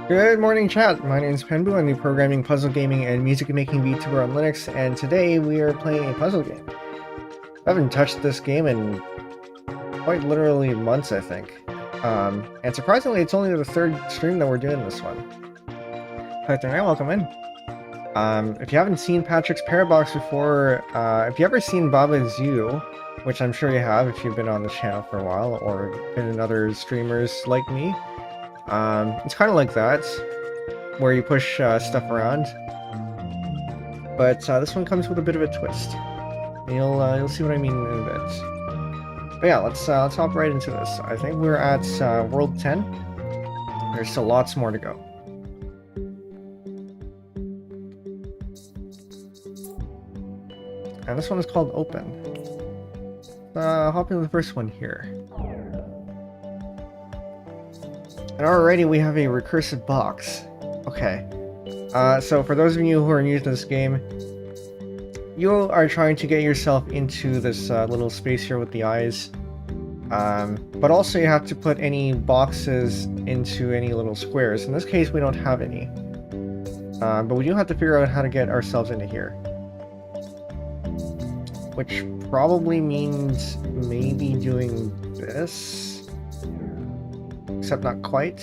Good morning, chat. My name is Penbu. I'm the programming, puzzle gaming, and music making VTuber on Linux, and today we are playing a puzzle game. I haven't touched this game in quite literally months, I think. And surprisingly, it's only the third stream that we're doing this one. Hi there, welcome in. If you haven't seen Patrick's Parabox before, if you ever seen Baba Zoo, which I'm sure you have if you've been on the channel for a while, or been in other streamers like me, it's kind of like that, where you push stuff around. But this one comes with a bit of a twist. You'll see what I mean in a bit. But yeah, let's hop right into this. I think we're at World 10. There's still lots more to go. And this one is called Open. Hop into the first one here. And already we have a recursive box. Okay. So for those of you who are new to this game, you are trying to get yourself into this little space here with the eyes. But also you have to put any boxes into any little squares. In this case, we don't have any. But we do have to figure out how to get ourselves into here. Which probably means maybe doing this. Except not quite.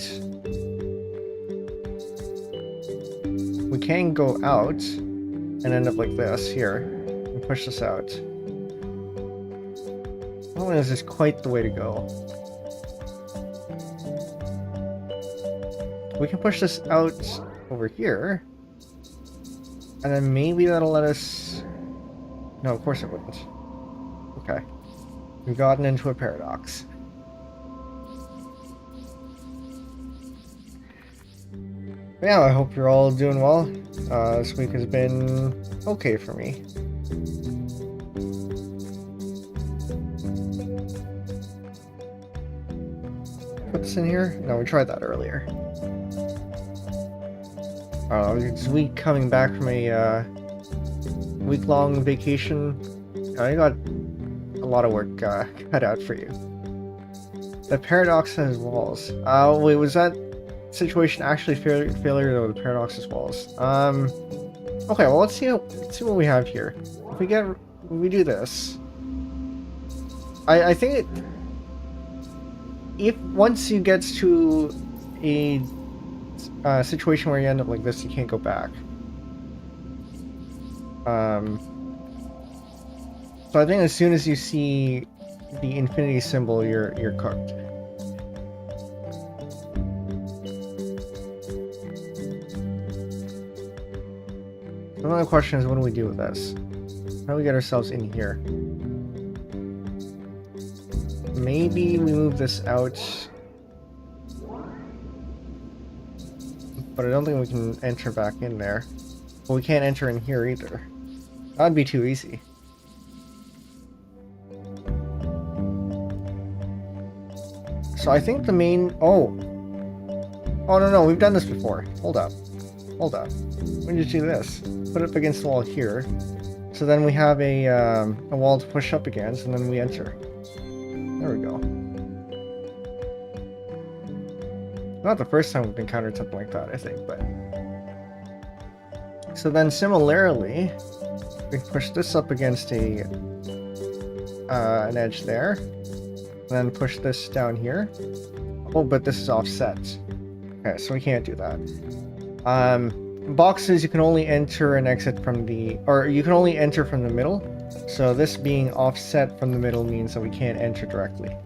We can go out and end up like this here and push this out. I don't know if this is quite the way to go. We can push this out over here, and then maybe that'll let us... No, of course it wouldn't. Okay. We've gotten into a paradox. Yeah, I hope you're all doing well. This week has been okay for me. Put this in here? No, we tried that earlier. It's a week coming back from a week-long vacation. I got a lot of work cut out for you. The paradox has walls. Wait, was that situation actually failure of the paradox's walls? Okay, well let's see what we have here. If we do this, I think if once you get to a situation where you end up like this, you can't go back. So I think as soon as you see the infinity symbol, you're cooked. Another question is, what do we do with this? How do we get ourselves in here? Maybe we move this out, but I don't think we can enter back in there. But we can't enter in here either. That'd be too easy. So I think the main... Oh no, we've done this before. Hold up. We just do this. Put it up against the wall here. So then we have a wall to push up against, and then we enter. There we go. Not the first time we've encountered something like that, I think, but... So then similarly, we push this up against an edge there. And then push this down here. Oh, but this is offset. Okay, so we can't do that. Boxes, you can only enter and exit from the... Or you can only enter from the middle. So this being offset from the middle means that we can't enter directly.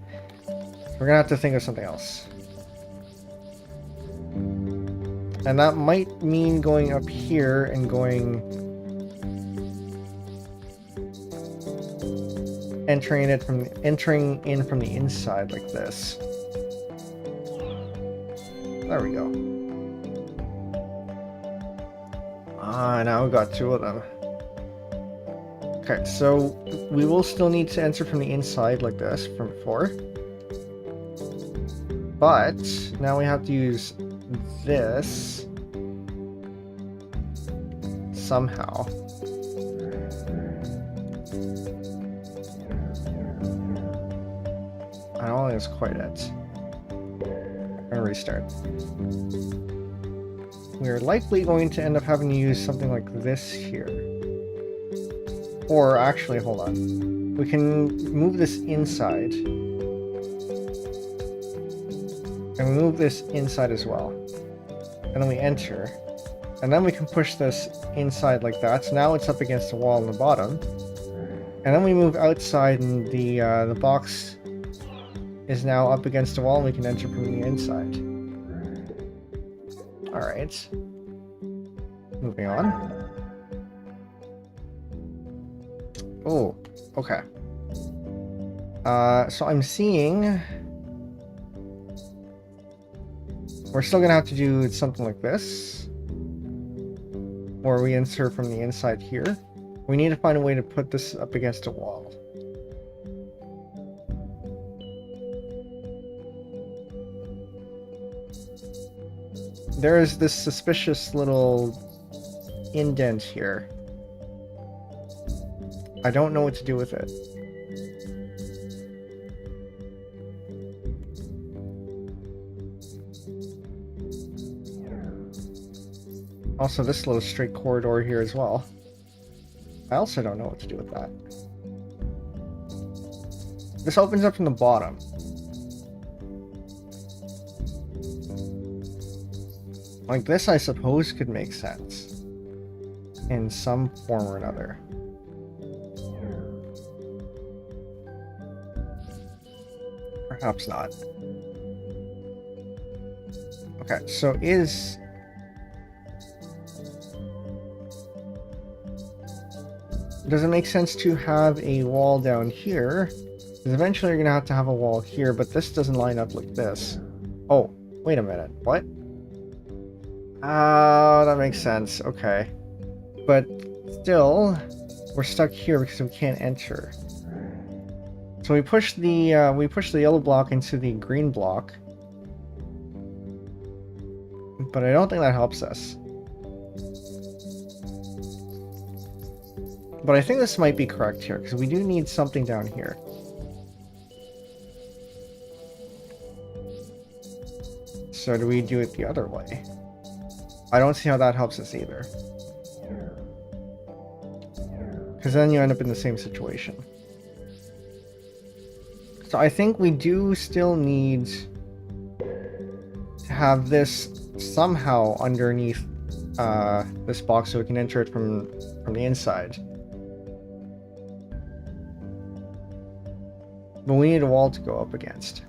We're gonna have to think of something else. And that might mean going up here and going... entering in from the inside like this. There we go. Now we got two of them. Okay, so we will still need to enter from the inside like this from before. But now we have to use this somehow. I don't think that's quite it. I'm gonna restart. we're likely going to end up having to use something like this here. Or actually, hold on. We can move this inside. And we move this inside as well. And then we enter. And then we can push this inside like that. So now it's up against the wall on the bottom. And then we move outside and the box is now up against the wall and we can enter from the inside. Alright. Moving on. Oh, okay. So I'm seeing... We're still gonna have to do something like this. Or we insert from the inside here. We need to find a way to put this up against a wall. There is this suspicious little indent here. I don't know what to do with it. Also, this little straight corridor here as well. I also don't know what to do with that. This opens up from the bottom. Like this, I suppose, could make sense. In some form or another. Perhaps not. Okay, so is... Does it make sense to have a wall down here? Because eventually you're going to have a wall here, but this doesn't line up like this. Oh, wait a minute. What? Oh, that makes sense. Okay. But still, we're stuck here because we can't enter. So we push the yellow block into the green block. But I don't think that helps us. But I think this might be correct here, because we do need something down here. So do we do it the other way? I don't see how that helps us either. Because then you end up in the same situation. So I think we do still need to have this somehow underneath this box so we can enter it from the inside. But we need a wall to go up against.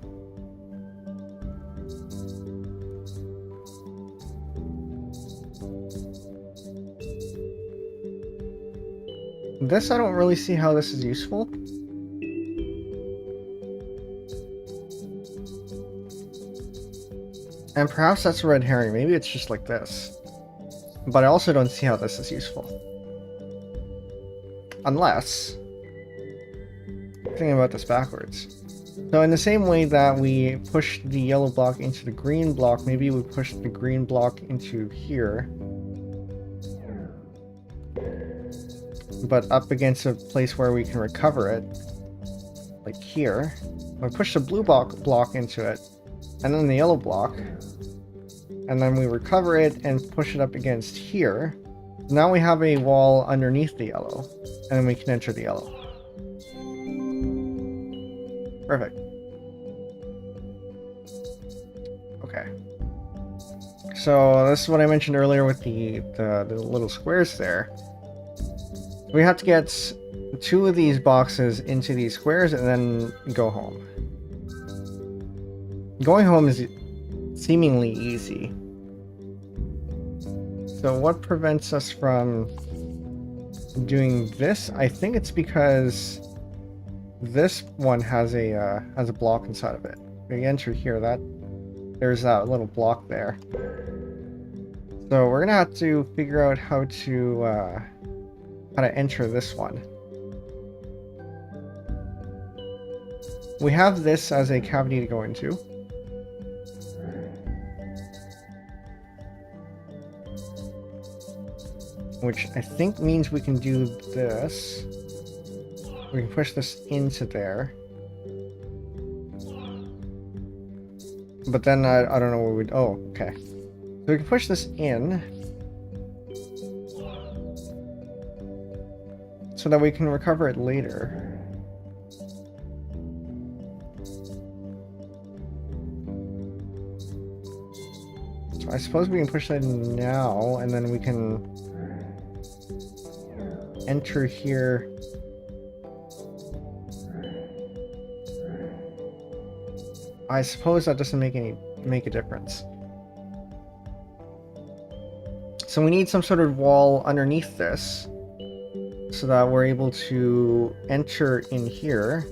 This, I don't really see how this is useful. And perhaps that's a red herring. Maybe it's just like this. But I also don't see how this is useful. Unless... thinking about this backwards. So in the same way that we push the yellow block into the green block, maybe we push the green block into here. But up against a place where we can recover it. Like here. We push the blue block into it. And then the yellow block. And then we recover it and push it up against here. Now we have a wall underneath the yellow. And then we can enter the yellow. Perfect. Okay. So this is what I mentioned earlier with the little squares there. We have to get 2 of these boxes into these squares and then go home. Going home is seemingly easy. So what prevents us from doing this? I think it's because this one has a block inside of it. We enter here, there's that little block there. So we're gonna have to figure out how to enter this one. We have this as a cavity to go into. Which I think means we can do this. We can push this into there. But then I don't know what we'd... Oh, okay. So we can push this in so that we can recover it later. So I suppose we can push that in now, and then we can enter here. I suppose that doesn't make a difference. So we need some sort of wall underneath this so that we're able to enter in here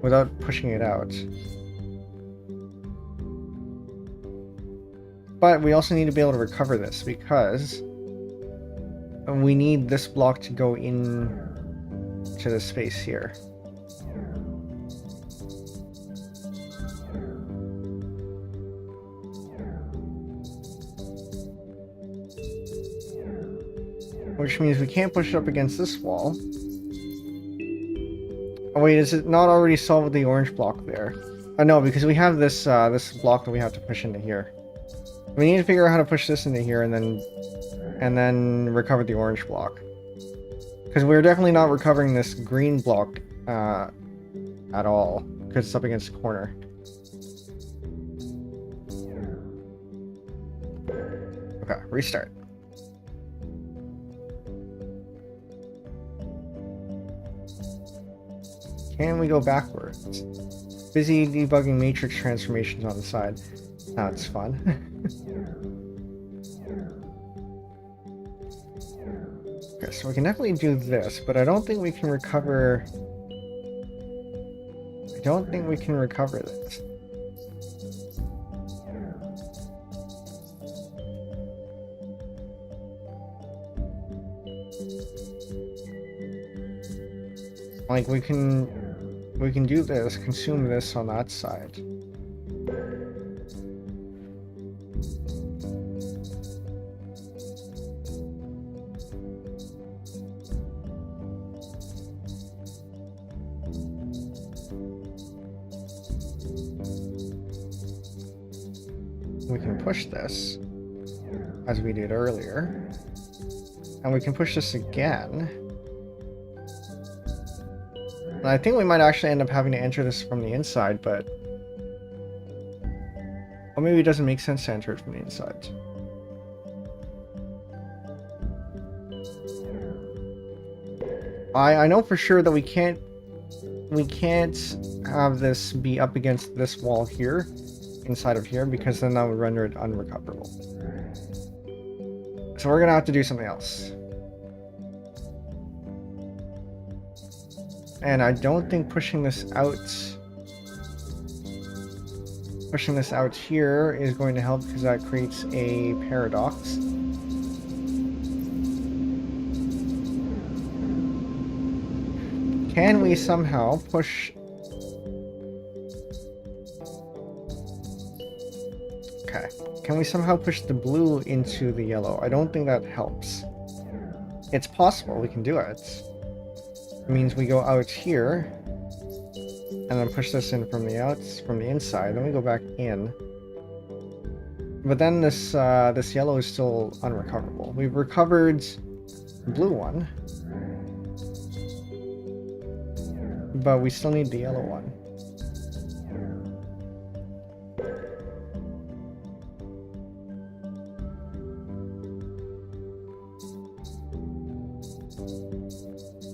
without pushing it out. But we also need to be able to recover this because we need this block to go in to the space here. Which means we can't push it up against this wall. Oh wait, is it not already solved the orange block there? Oh no, because we have this this block that we have to push into here. We need to figure out how to push this into here and then recover the orange block. Because we're definitely not recovering this green block at all, because it's up against the corner. Okay, restart. Can we go backwards? Busy debugging matrix transformations on the side. Oh, it's fun. Okay, so we can definitely do this, but I don't think we can recover... I don't think we can recover this. Like, we can do this, consume this on that side. We can push this, as we did earlier, and we can push this again. And I think we might actually end up having to enter this from the inside, but... Or maybe it doesn't make sense to enter it from the inside. I know for sure that we can't have this be up against this wall here, inside of here, because then that would render it unrecoverable. So we're gonna have to do something else. And I don't think pushing this out here is going to help, because that creates a paradox. Can we somehow push... Okay. Can we somehow push the blue into the yellow? I don't think that helps. It's possible we can do it. It means we go out here and then push this in from the inside, then we go back in. But then this this yellow is still unrecoverable. We've recovered the blue one, but we still need the yellow one.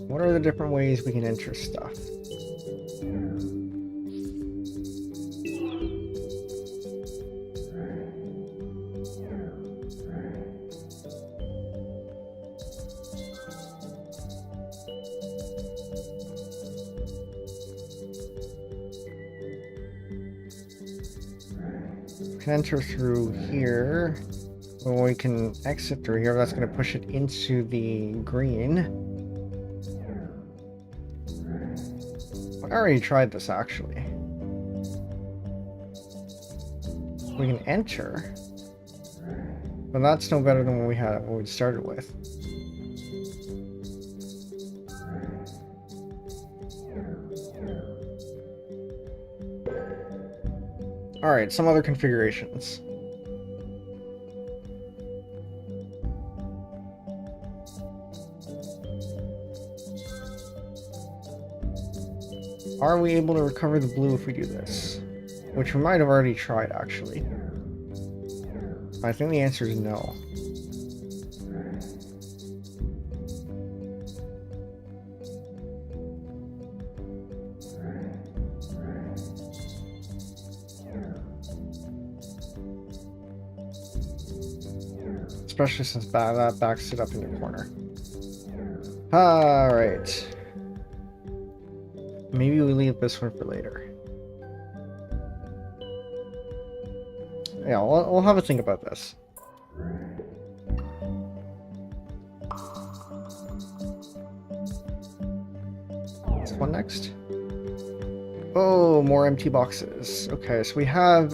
What are the different ways we can enter stuff? We can enter through here, or we can exit through here. That's going to push it into the green. I already tried this, actually. We can enter, but that's no better than what we started with. All right, some other configurations. Are we able to recover the blue if we do this? Which we might have already tried, actually. I think the answer is no. Especially since that backs it up in the corner. Alright. Maybe we leave this one for later. Yeah, we'll have a think about this. This one next. Oh, more empty boxes. Okay, so we have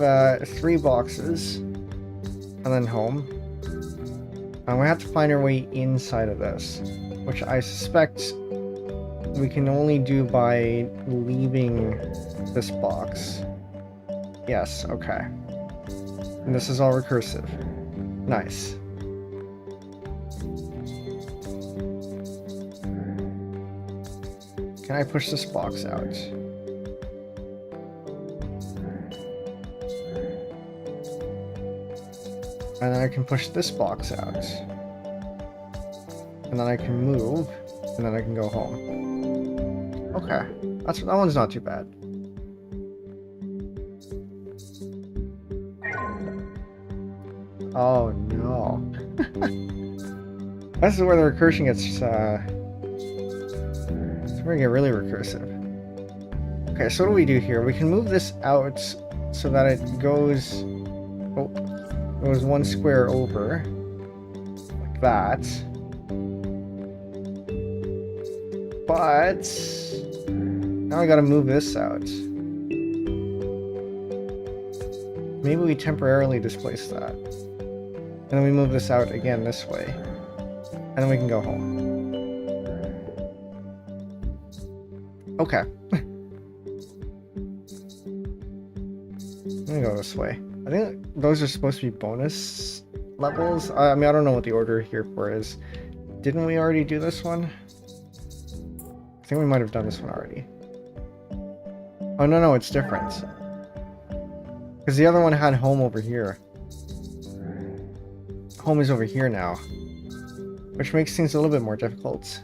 3 boxes. And then home. And we have to find our way inside of this, which I suspect we can only do by leaving this box. Yes, okay. And this is all recursive. Nice. Can I push this box out? And then I can push this box out. And then I can move, and then I can go home. Okay, that one's not too bad. Oh no. This is where the recursion gets, it's gonna get really recursive. Okay, so what do we do here? We can move this out so that it goes, goes 1 square over, like that. But now I gotta move this out. Maybe we temporarily displace that. And then we move this out again this way. And then we can go home. Okay. I'm gonna go this way. I think those are supposed to be bonus levels. I mean, I don't know what the order here for is. Didn't we already do this one? I think we might have done this one already. Oh, no, it's different. Because the other one had home over here. Home is over here now. Which makes things a little bit more difficult.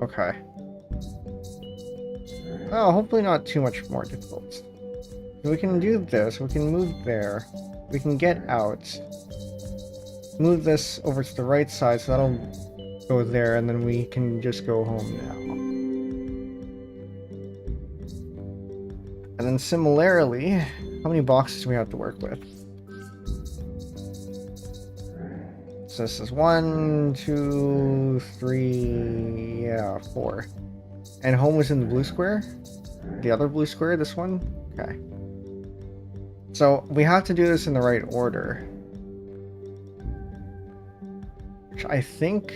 Okay. Oh, hopefully not too much more difficult. So we can do this, we can move there, we can get out, move this over to the right side, so that'll go there, and then we can just go home now. And then similarly, how many boxes do we have to work with? So this is 1, 2, 3, yeah, 4. And home was in the blue square? The other blue square, this one? Okay. So we have to do this in the right order. Which I think...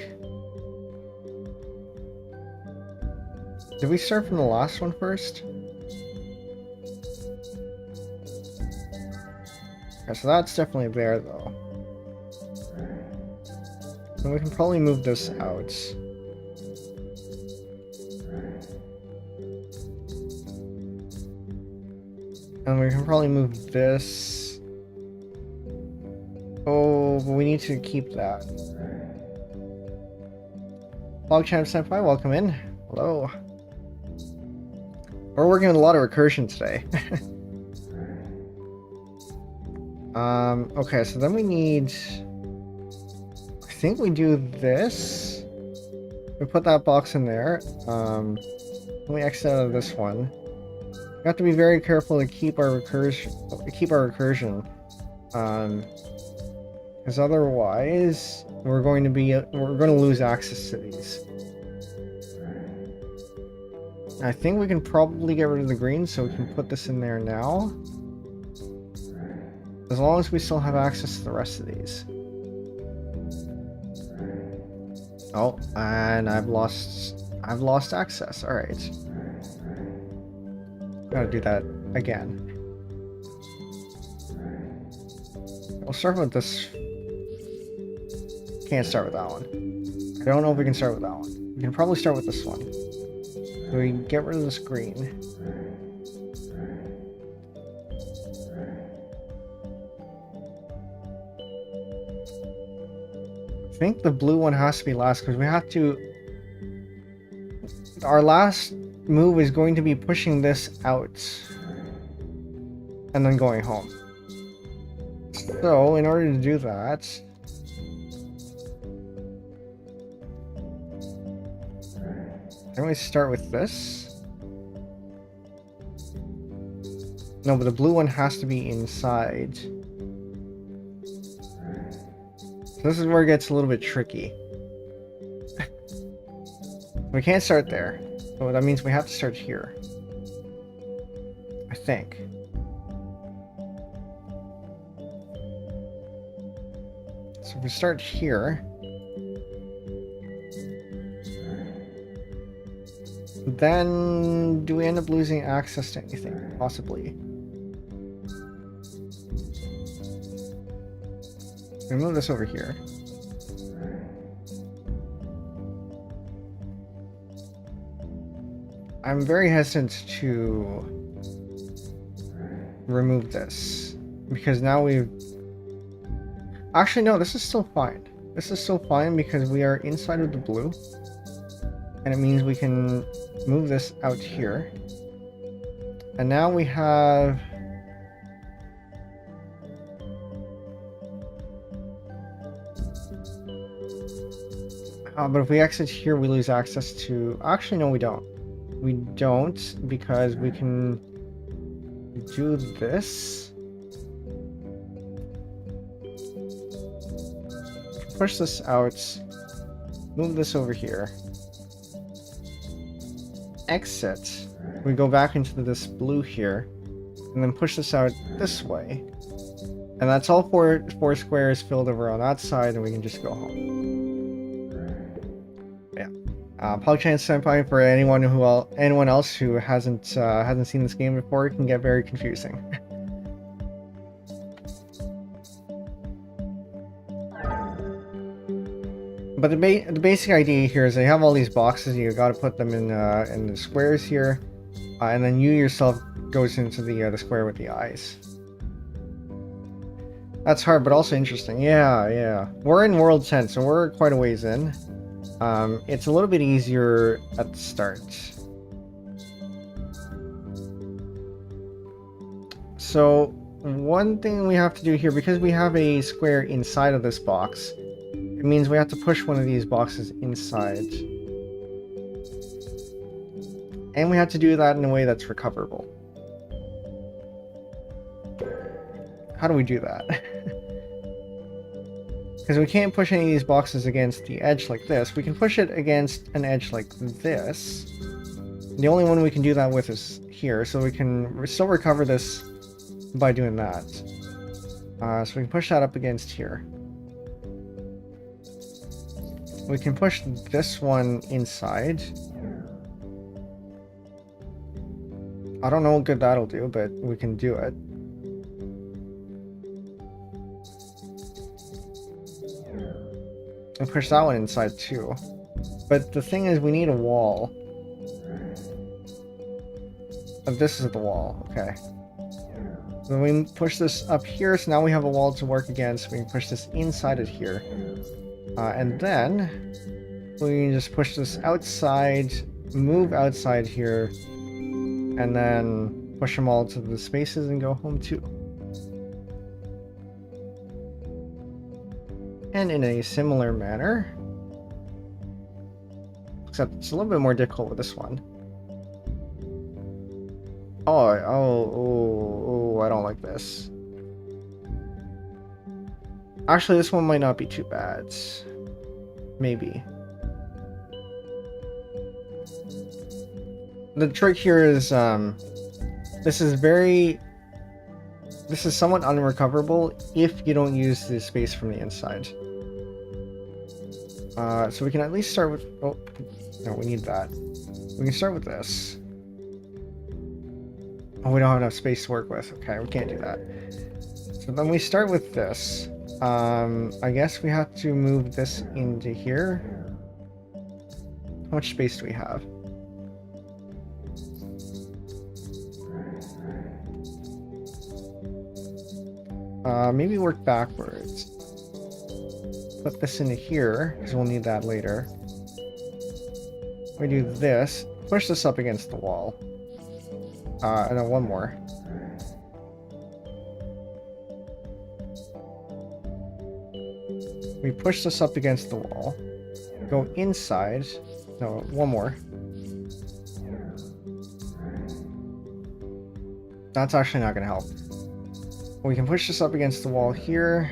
Did we start from the last one first? Okay, so that's definitely there though. And we can probably move this out. And we can probably move this. Oh, but we need to keep that. PogChamp Senpai, welcome in. Hello. We're working with a lot of recursion today. Okay, so then we need... I think we do this. We put that box in there. Then we exit out of this one. We have to be very careful to keep our recursion. Because otherwise, we're going to lose access to these. I think we can probably get rid of the green, so we can put this in there now. As long as we still have access to the rest of these. Oh, and I've lost access. All right. Gotta do that again. We'll start with this. Can't start with that one. I don't know if we can start with that one. We can probably start with this one. So we get rid of this green. I think the blue one has to be last because we have to... Our last move is going to be pushing this out and then going home. So in order to do that, can we start with this? No, but the blue one has to be inside. So this is where it gets a little bit tricky. We can't start there. So that means we have to start here. I think. So if we start here, then do we end up losing access to anything? Possibly. We move this over here. I'm very hesitant to remove this because now we've... Actually, no, this is still fine. This is still fine because we are inside of the blue. And it means we can move this out here. And now we have... but if we exit here, we lose access to... Actually, no, we don't. We don't, because we can do this. Push this out. Move this over here. Exit. We go back into this blue here. And then push this out this way. And that's all four squares filled over on that side, and we can just go home. Apologize for anyone else who hasn't seen this game before. It can get very confusing. But the basic idea here is they have all these boxes. You got to put them in the squares here, and then you yourself goes into the square with the eyes. That's hard, but also interesting. Yeah. We're in World 10, so we're quite a ways in. It's a little bit easier at the start. So one thing we have to do here, because we have a square inside of this box, it means we have to push one of these boxes inside. And we have to do that in a way that's recoverable. How do we do that? Because we can't push any of these boxes against the edge like this. We can push it against an edge like this. The only one we can do that with is here, so we can still recover this by doing that. So we can push that up against here. We can push this one inside. I don't know what good that'll do, but we can do it. And push that one inside too. But the thing is, we need a wall. Oh, this is the wall, okay. Then we push this up here, so now we have a wall to work against. We can push this inside of here. And then we can just push this outside, move outside here, and then push them all to the spaces and go home too. And in a similar manner, except it's a little bit more difficult with this one. Oh, I don't like this. Actually, this one might not be too bad. Maybe. The trick here is, this is somewhat unrecoverable if you don't use the space from the inside. So we can at least start with... Oh, no, we need that. We can start with this. Oh, we don't have enough space to work with. Okay, we can't do that. So then we start with this. I guess we have to move this into here. How much space do we have? Maybe work backwards. Put this into here, because we'll need that later. We do this. Push this up against the wall. And then one more. We push this up against the wall. Go inside. No, one more. That's actually not going to help. We can push this up against the wall here.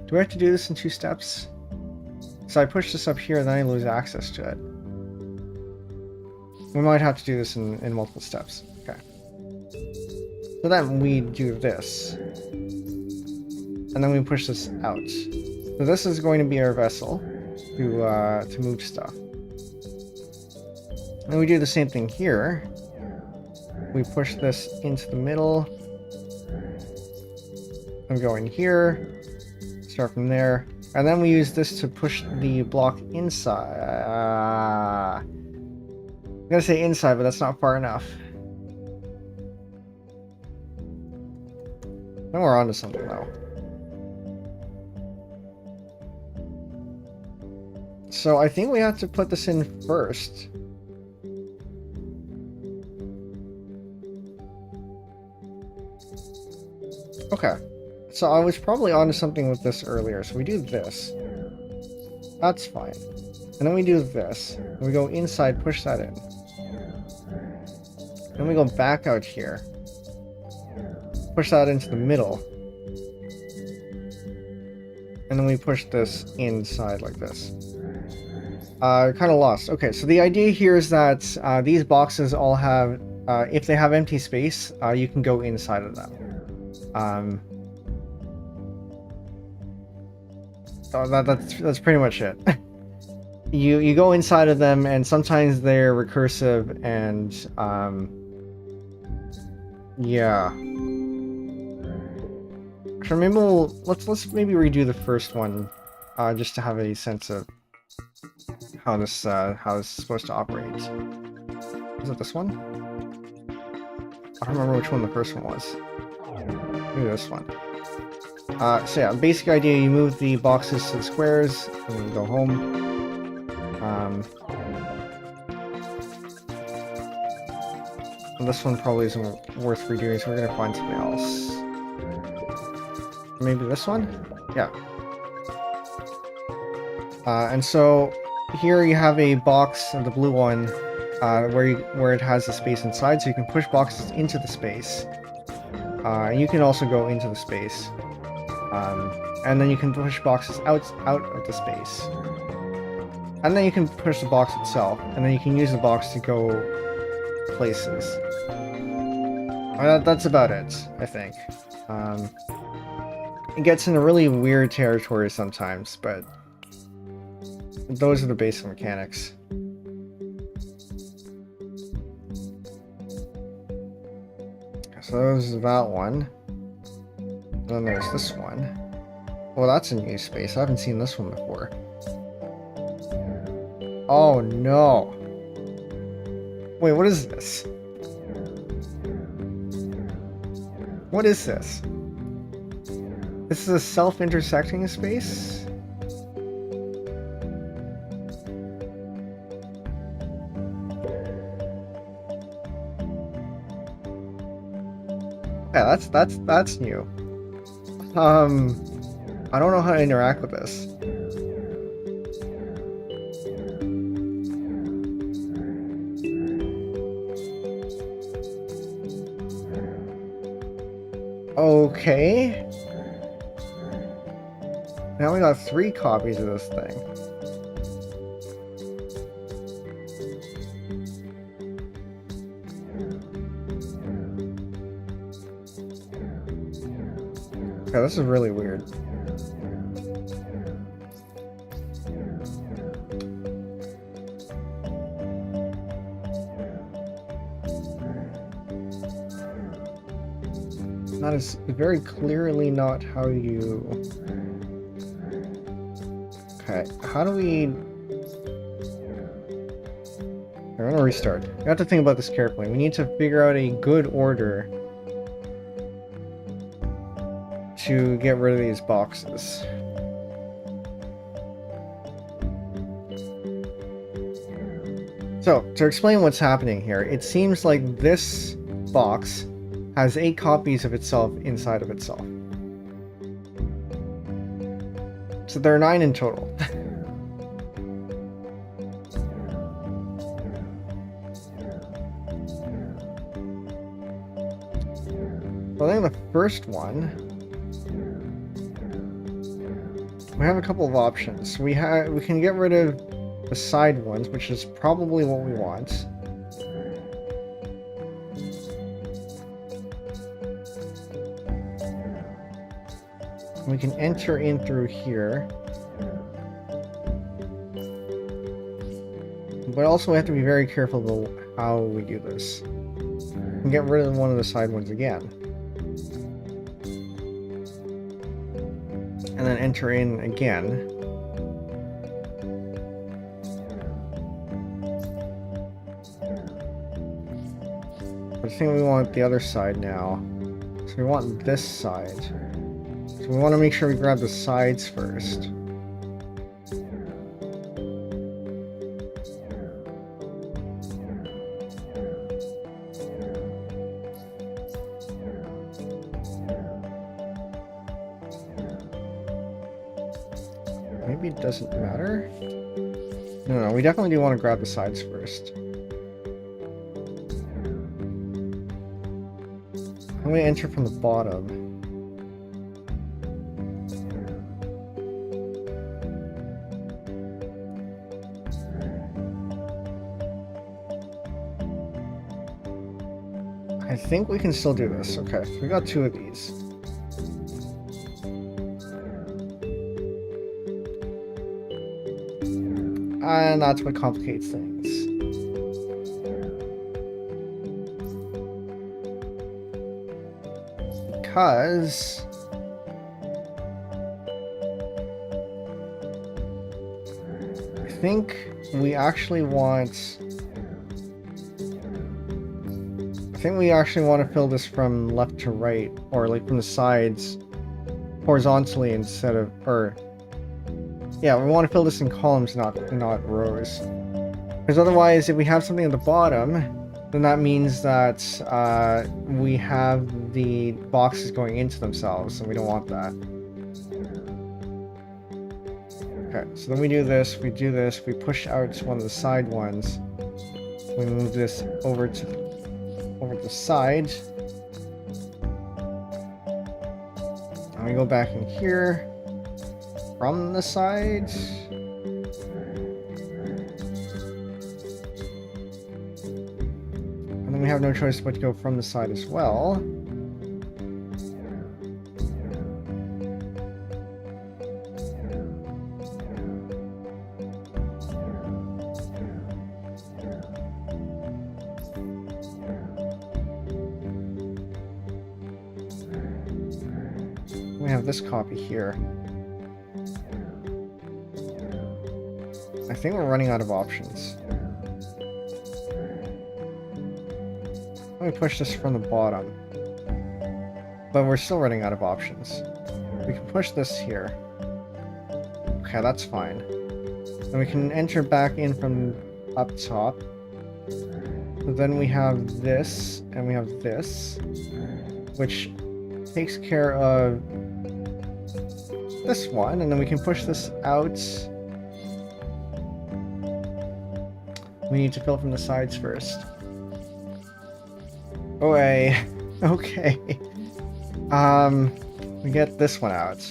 Do we have to do this in 2 steps? So I push this up here, then I lose access to it. We might have to do this in multiple steps. Okay. So then we do this. And then we push this out. So this is going to be our vessel to move stuff. And we do the same thing here. We push this into the middle. And go in here. Start from there. And then we use this to push the block inside. I'm gonna say inside, but that's not far enough. Then we're onto something though. So I think we have to put this in first. Okay. So I was probably onto something with this earlier. So we do this. That's fine. And then we do this. We go inside, push that in. Then we go back out here. Push that into the middle. And then we push this inside like this. Kind of lost. Okay, so the idea here is that these boxes all have, if they have empty space, you can go inside of them. So that's pretty much it. you go inside of them, and sometimes they're recursive, and yeah. So maybe let's maybe redo the first one, just to have a sense of how this is supposed to operate. Is it this one? I don't remember which one the first one was. Maybe this one. So yeah, basic idea, you move the boxes to the squares, and then you go home. And this one probably isn't worth redoing, so we're gonna find something else. Maybe this one? Yeah. And so here you have a box, the blue one, where it has the space inside, so you can push boxes into the space. You can also go into the space. And then you can push boxes out of the space. And then you can push the box itself, and then you can use the box to go places. That's about it, I think. It gets into really weird territory sometimes, but those are the basic mechanics. So there's that one. And then there's this one. Well, that's a new space. I haven't seen this one before. Oh no. Wait, what is this? What is this? This is a self-intersecting space? Yeah, that's new. I don't know how to interact with this. Okay. Now we got 3 copies of this thing. Okay, this is really weird. That is very clearly not how you Okay, how do we... I'm gonna restart. We have to think about this carefully. We need to figure out a good order to get rid of these boxes. So, to explain what's happening here, it seems like this box has 8 copies of itself inside of itself. So there are 9 in total. Well, I think the first one, we have a couple of options. We can get rid of the side ones, which is probably what we want. We can enter in through here. But also we have to be very careful about how we do this. We can get rid of one of the side ones again. And then enter in again. I think we want the other side now. So we want this side. So we want to make sure we grab the sides first. Maybe it doesn't matter. No, we definitely do want to grab the sides first. I'm going to enter from the bottom. I think we can still do this. Okay, we got 2 of these. And that's what complicates things. Because I think we actually want to fill this from left to right, or like from the sides horizontally instead of, or yeah, we want to fill this in columns, not rows. Because otherwise, if we have something at the bottom, then that means that we have the boxes going into themselves, and we don't want that. Okay, so then we do this, we push out one of the side ones. We move this over to the side. And we go back in here from the side. And then we have no choice but to go from the side as well. We have this copy here. I think we're running out of options. Let me push this from the bottom. But we're still running out of options. We can push this here. Okay, that's fine. Then we can enter back in from up top. So then we have this, and we have this, which takes care of this one, and then we can push this out. We need to fill from the sides first. Okay. We get this one out.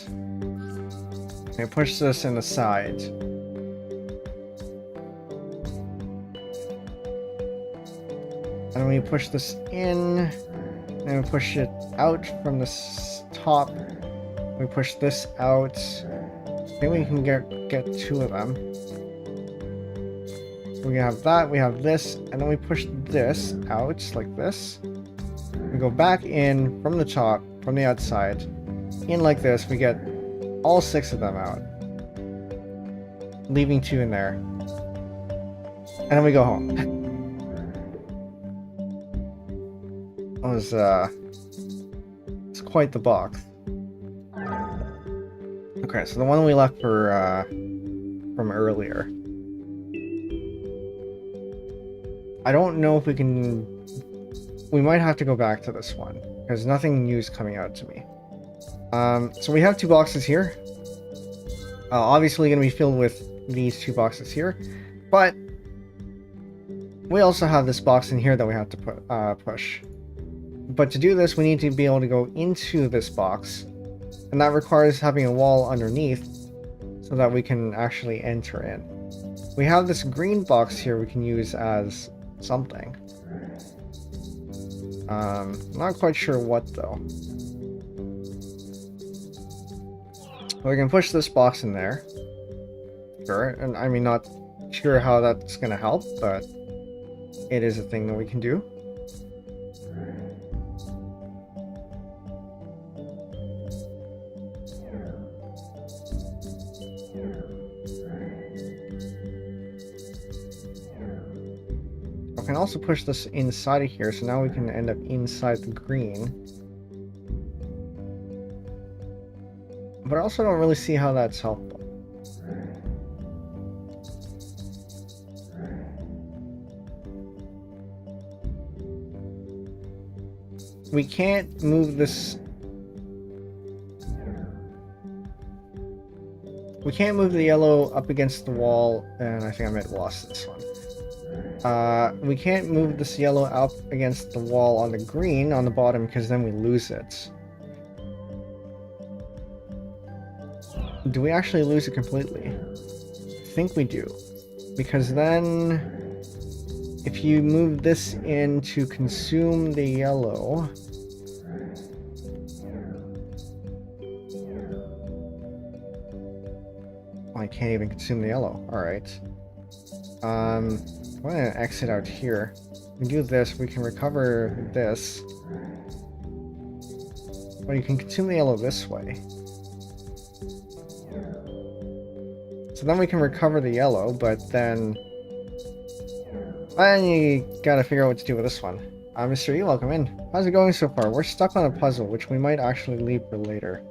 We push this in the side. And then we push this in, and we push it out from the top. We push this out. I think we can get 2 of them. We have that, we have this, and then we push this out like this. We go back in from the top, from the outside, in like this. We get all 6 of them out. leaving 2 in there. And then we go home. That was, it's quite the box. Okay, so the one we left for, from earlier. I don't know if we can... We might have to go back to this one, because nothing new is coming out to me. So we have 2 boxes here. Obviously going to be filled with these 2 boxes here, but we also have this box in here that we have to push. But to do this, we need to be able to go into this box, and that requires having a wall underneath so that we can actually enter in. We have this green box here we can use as something. Not quite sure what though. We can push this box in there. Sure, and I mean, not sure how that's gonna help, but it is a thing that we can do. I can also push this inside of here, so now we can end up inside the green. But I also don't really see how that's helpful. We can't move this. We can't move the yellow up against the wall, and I think I might have lost this one. We can't move this yellow up against the wall on the green on the bottom, because then we lose it. Do we actually lose it completely? I think we do. Because then, if you move this in to consume the yellow... Oh, I can't even consume the yellow. Alright. I'm going to exit out here. We do this, we can recover this. Well, you can consume the yellow this way. So then we can recover the yellow, but then you gotta figure out what to do with this one. Mr. E, welcome in. How's it going so far? We're stuck on a puzzle, which we might actually leave for later.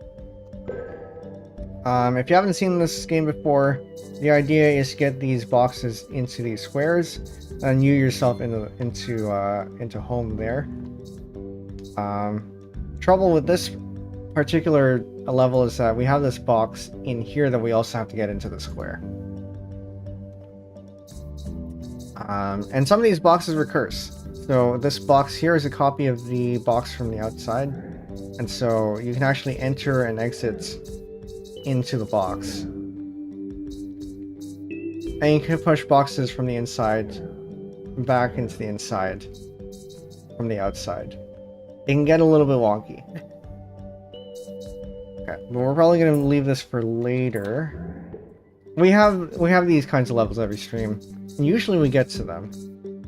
If you haven't seen this game before, the idea is to get these boxes into these squares, and you yourself into home there. Trouble with this particular level is that we have this box in here that we also have to get into the square. And some of these boxes recurse. So this box here is a copy of the box from the outside, and so you can actually enter and exit into the box. And you can push boxes from the inside back into the inside from the outside. It can get a little bit wonky. Okay, but we're probably going to leave this for later. We have these kinds of levels every stream, and usually we get to them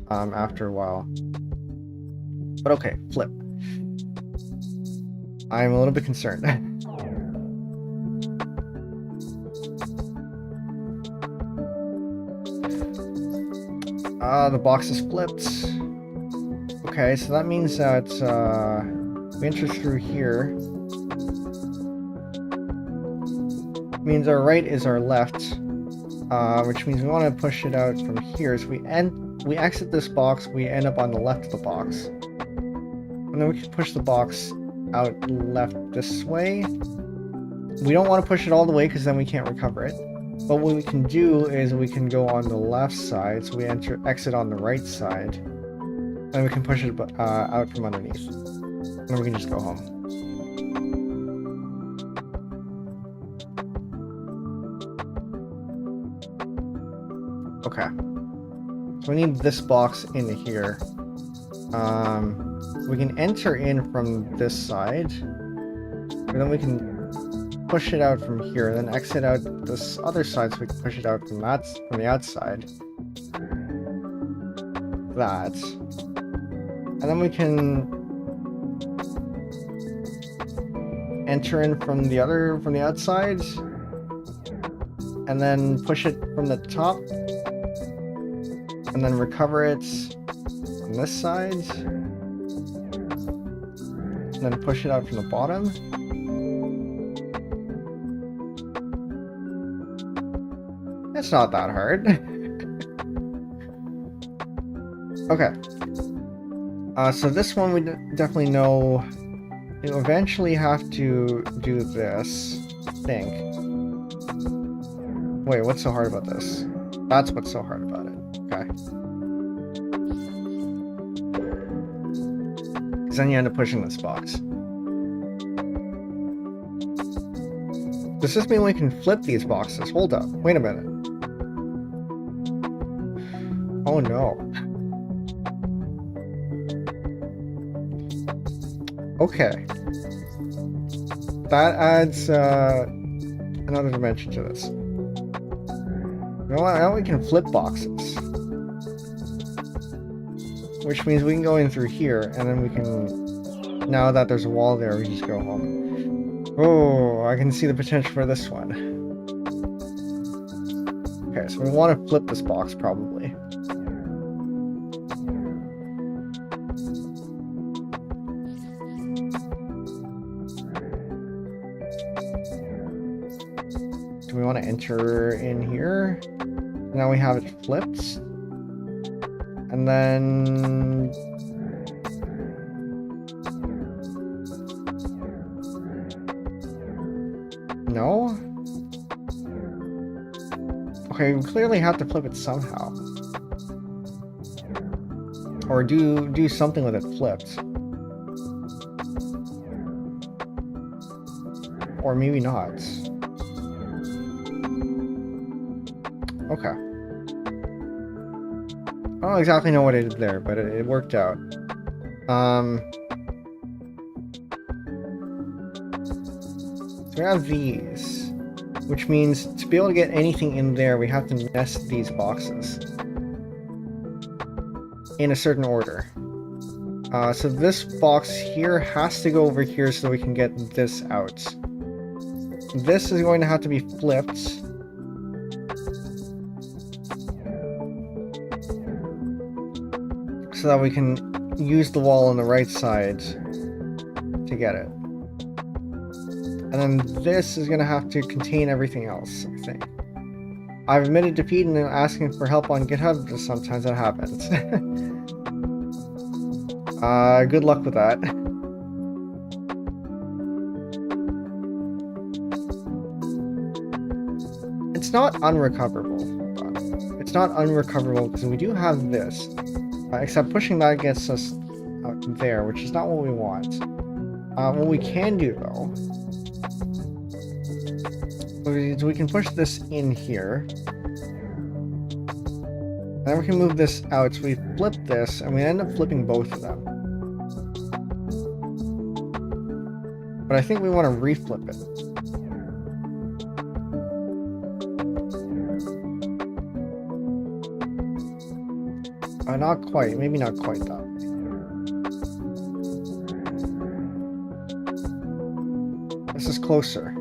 after a while. But okay, flip. I'm a little bit concerned. The box is flipped. Okay, so that means that we enter through here. Means our right is our left, which means we want to push it out from here. So we exit this box, we end up on the left of the box, and then we can push the box out left this way. We don't want to push it all the way because then we can't recover it. But what we can do is we can go on the left side, so we exit on the right side, and we can push it out from underneath. And then we can just go home. Okay. So we need this box in here. We can enter in from this side, and then we can push it out from here, then exit out this other side so we can push it out from the outside. That. And then we can enter in from the outside, and then push it from the top, and then recover it on this side, and then push it out from the bottom. It's not that hard. Okay. So this one we definitely know you eventually have to do this, I think. Wait, what's so hard about this? That's what's so hard about it. Okay. Because then you end up pushing this box. Does this mean we can flip these boxes? Hold up. Wait a minute. Oh no. Okay. That adds another dimension to this. You know what? Now we can flip boxes. Which means we can go in through here, and then we can... Now that there's a wall there, we just go home. Oh, I can see the potential for this one. Okay, so we want to flip this box, probably. Do we want to enter in here? Now we have it flipped. And then... No? Okay, we clearly have to flip it somehow. Or do something with it flipped. Or maybe not. Okay. I don't exactly know what I did there, but it worked out. So we have these, which means to be able to get anything in there, we have to nest these boxes in a certain order. So this box here has to go over here so we can get this out. This is going to have to be flipped. So that we can use the wall on the right side to get it. And then this is going to have to contain everything else, I think. I've admitted defeat and asking for help on GitHub, but sometimes that happens. Good luck with that. It's not unrecoverable. It's not unrecoverable because we do have this. Except pushing that gets us out there, which is not what we want. What we can do, though, is we can push this in here. And then we can move this out, so we flip this, and we end up flipping both of them. But I think we want to reflip it. Not quite. Maybe not quite that way. This is closer.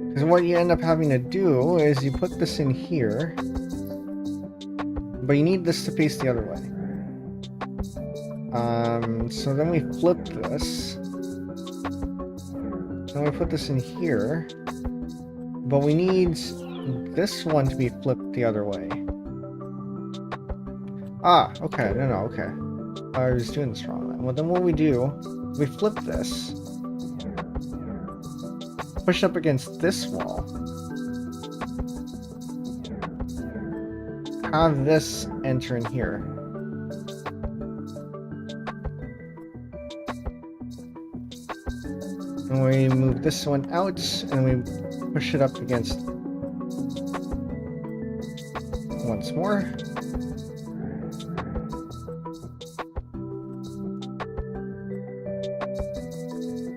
Because what you end up having to do is you put this in here, but you need this to face the other way. So then we flip this. Then we put this in here. But we need this one to be flipped the other way. Ah, okay, no, okay. I was doing this wrong then. Well, then what we do, we flip this. Push up against this wall. Have this enter in here. And we move this one out, and we push it up against once more.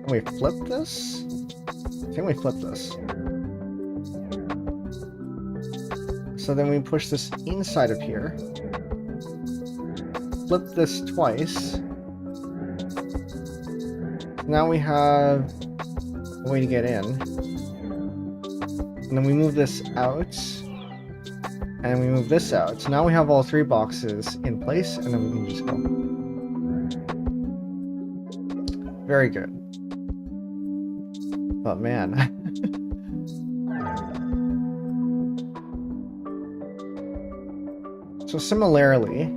And we flip this? I think we flip this. So then we push this inside of here. Flip this twice. Now we have a way to get in. And then we move this out. And we move this out. So now we have all 3 boxes in place, and then we can just go. Very good. But man. So similarly,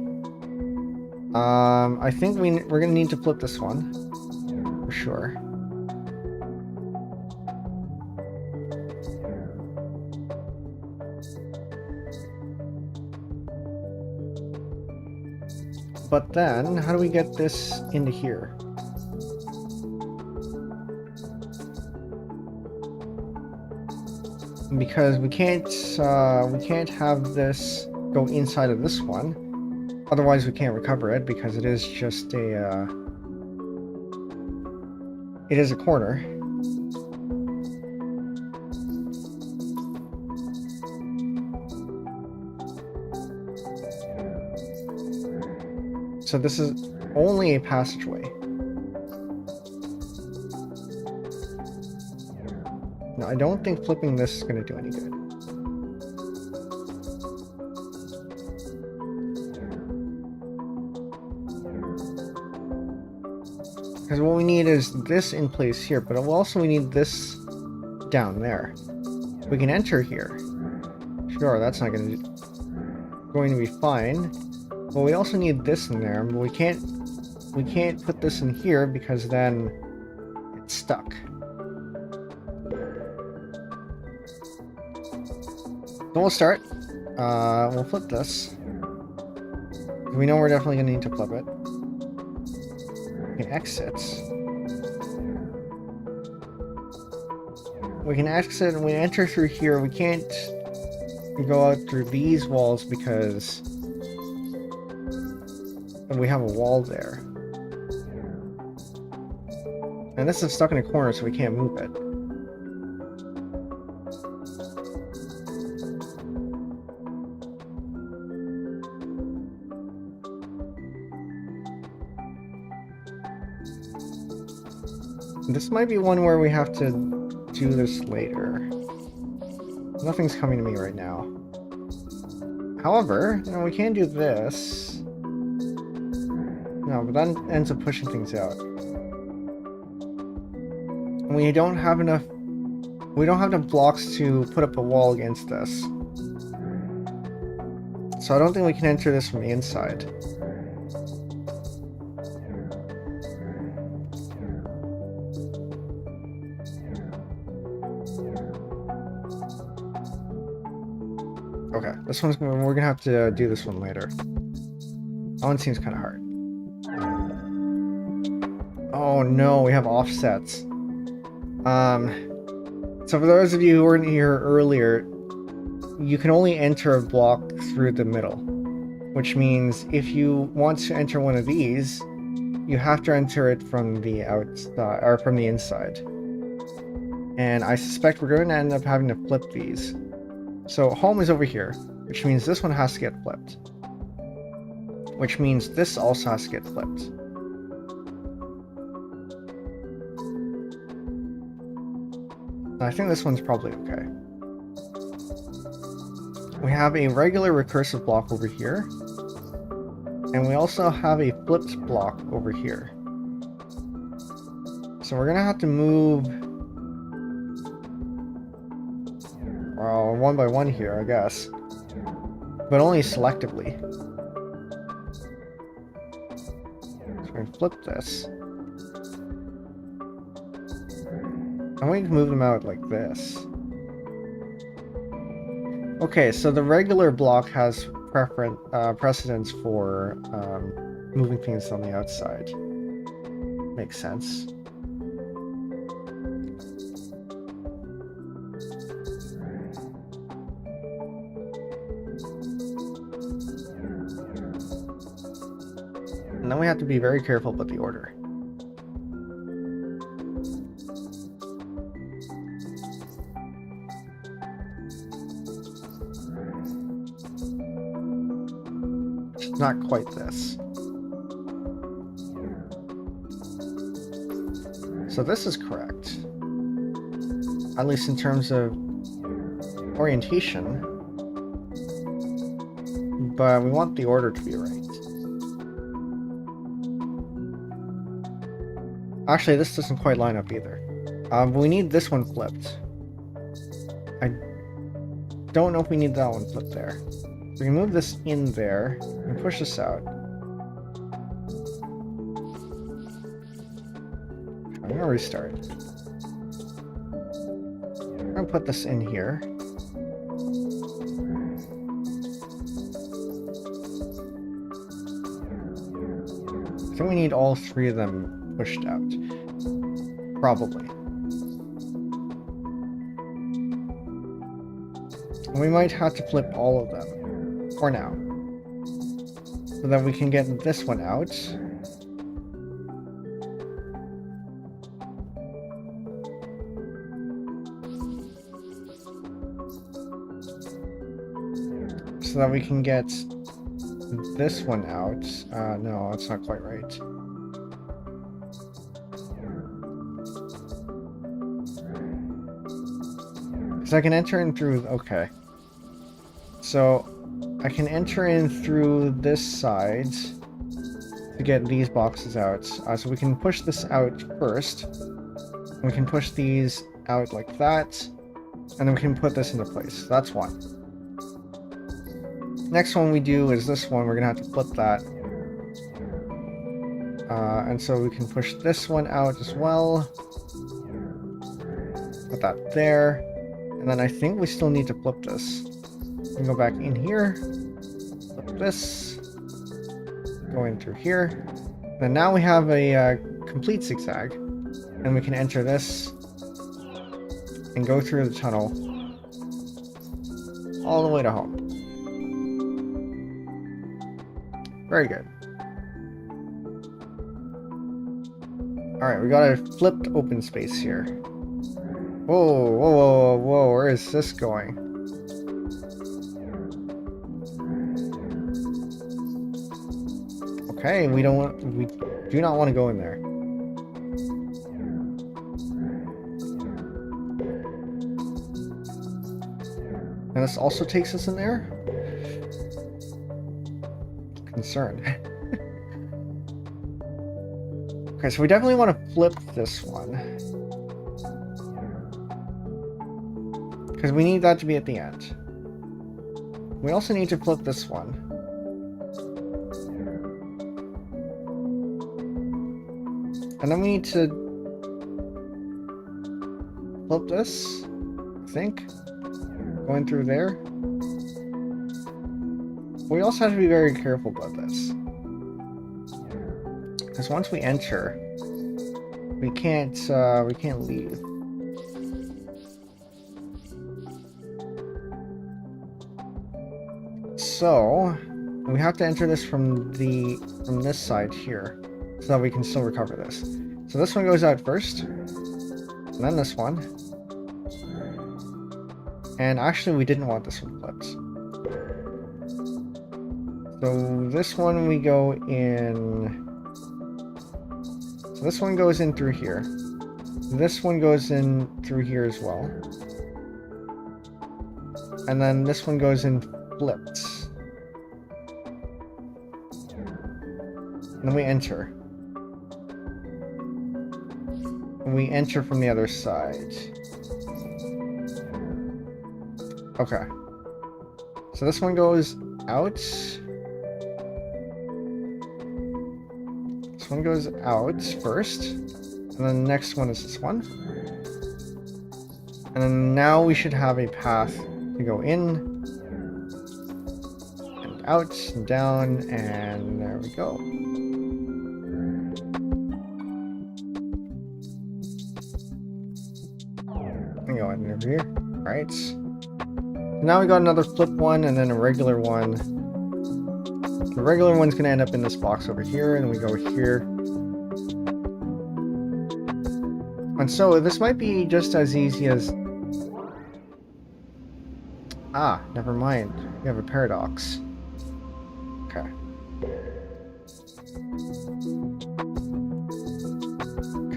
I think we're gonna need to flip this one for sure. But then, how do we get this into here? Because we can't have this go inside of this one. Otherwise, we can't recover it because it is just a it is a corner. So this is only a passageway. Now, I don't think flipping this is going to do any good. Because what we need is this in place here, but also we need this down there. We can enter here. Sure, that's not going to be fine. But we also need this in there, but we can't put this in here because then it's stuck. So we'll start. We'll flip this. We know we're definitely going to need to flip it. We can exit. We can exit and we enter through here. We can't go out through these walls because we have a wall there. And this is stuck in a corner, so we can't move it. This might be one where we have to do this later. Nothing's coming to me right now. However, you know, we can do this. No, but that ends up pushing things out. And we don't have enough blocks to put up a wall against this. So I don't think we can enter this from the inside. Okay, we're gonna have to do this one later. That one seems kind of hard. Oh no, we have offsets. So for those of you who weren't here earlier, you can only enter a block through the middle, which means if you want to enter one of these, you have to enter it from the outside or from the inside. And I suspect we're going to end up having to flip these. So home is over here, which means this one has to get flipped. Which means this also has to get flipped. I think this one's probably okay. We have a regular recursive block over here. And we also have a flipped block over here. So we're going to have to move... well, one by one here, I guess. But only selectively. So we're going to flip this. I'm going to move them out like this. Okay, so the regular block has precedence for moving things on the outside. Makes sense. And then we have to be very careful about the order. It's not quite this. So this is correct. At least in terms of orientation. But we want the order to be right. Actually, this doesn't quite line up either. But we need this one flipped. I don't know if we need that one flipped there. We can move this in there and push this out. I'm gonna restart. I'm gonna put this in here. I think we need all three of them pushed out. Probably. We might have to flip all of them. For now. So that we can get this one out. So that we can get this one out. No, that's not quite right. Because I can enter in through... Okay. So, I can enter in through this side to get these boxes out. So we can push this out first. We can push these out like that. And then we can put this into place. That's one. Next one we do is this one. We're going to have to flip that. And so we can push this one out as well. Put that there. And then I think we still need to flip this. We can go back in here. Flip this. Go in through here. And now we have a complete zigzag. And we can enter this. And go through the tunnel. All the way to home. Very good. Alright, we got a flipped open space here. Whoa, whoa, whoa, whoa, where is this going? Okay, we do not want to go in there. And this also takes us in there? Concerned. Okay, so we definitely want to flip this one. Because we need that to be at the end. We also need to flip this one. And then we need to flip this, I think. Going through there. We also have to be very careful about this. Because once we enter, we can't leave. So we have to enter this from this side here, so that we can still recover this. So this one goes out first, and then this one. And actually we didn't want this one flipped. So this one we go in... So this one goes in through here. This one goes in through here as well. And then this one goes in flipped. And then we enter. And we enter from the other side. Okay. So this one goes out. This one goes out first. And then the next one is this one. And then now we should have a path to go in. And out and down. And there we go. And go in over here. Alright. Now we got another flip one and then a regular one. The regular one's gonna end up in this box over here, and then we go here. And so this might be just as easy as... Ah, never mind. We have a paradox. Okay.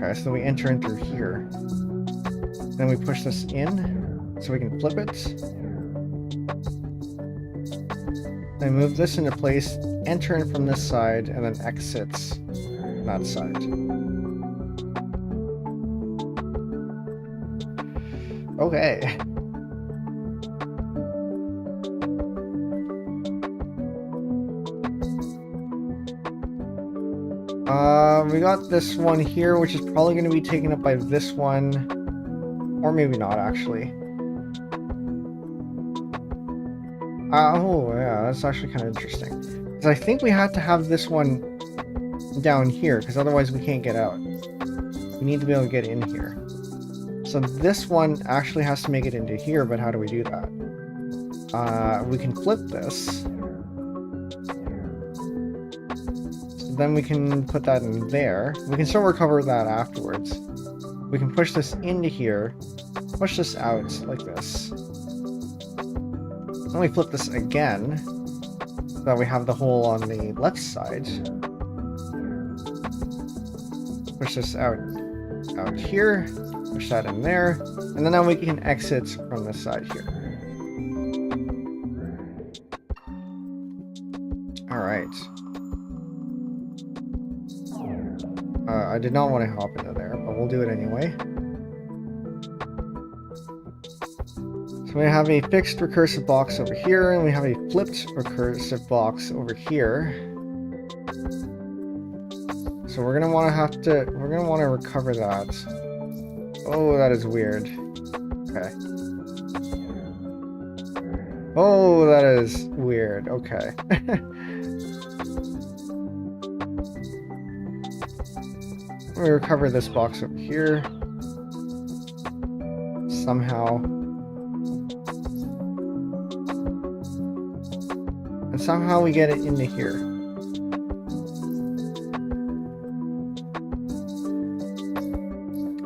Okay, so we enter in through here. Then we push this in so we can flip it. Then move this into place, enter in from this side, and then exits that side. Okay. We got this one here, which is probably going to be taken up by this one. Or maybe not, actually. Oh, yeah, that's actually kind of interesting. Because I think we have to have this one down here, because otherwise we can't get out. We need to be able to get in here. So this one actually has to make it into here, but how do we do that? We can flip this. Then we can put that in there. We can still recover that afterwards. We can push this into here, push this out like this. Then we flip this again, so that we have the hole on the left side. Push this out here, push that in there, and then now we can exit from this side here. Alright. I did not want to hop into there, but we'll do it anyway. So we have a fixed recursive box over here, and we have a flipped recursive box over here. So we're gonna want to recover that. Oh, that is weird. Okay. Oh, that is weird. Okay. We recover this box over here somehow, and somehow we get it into here.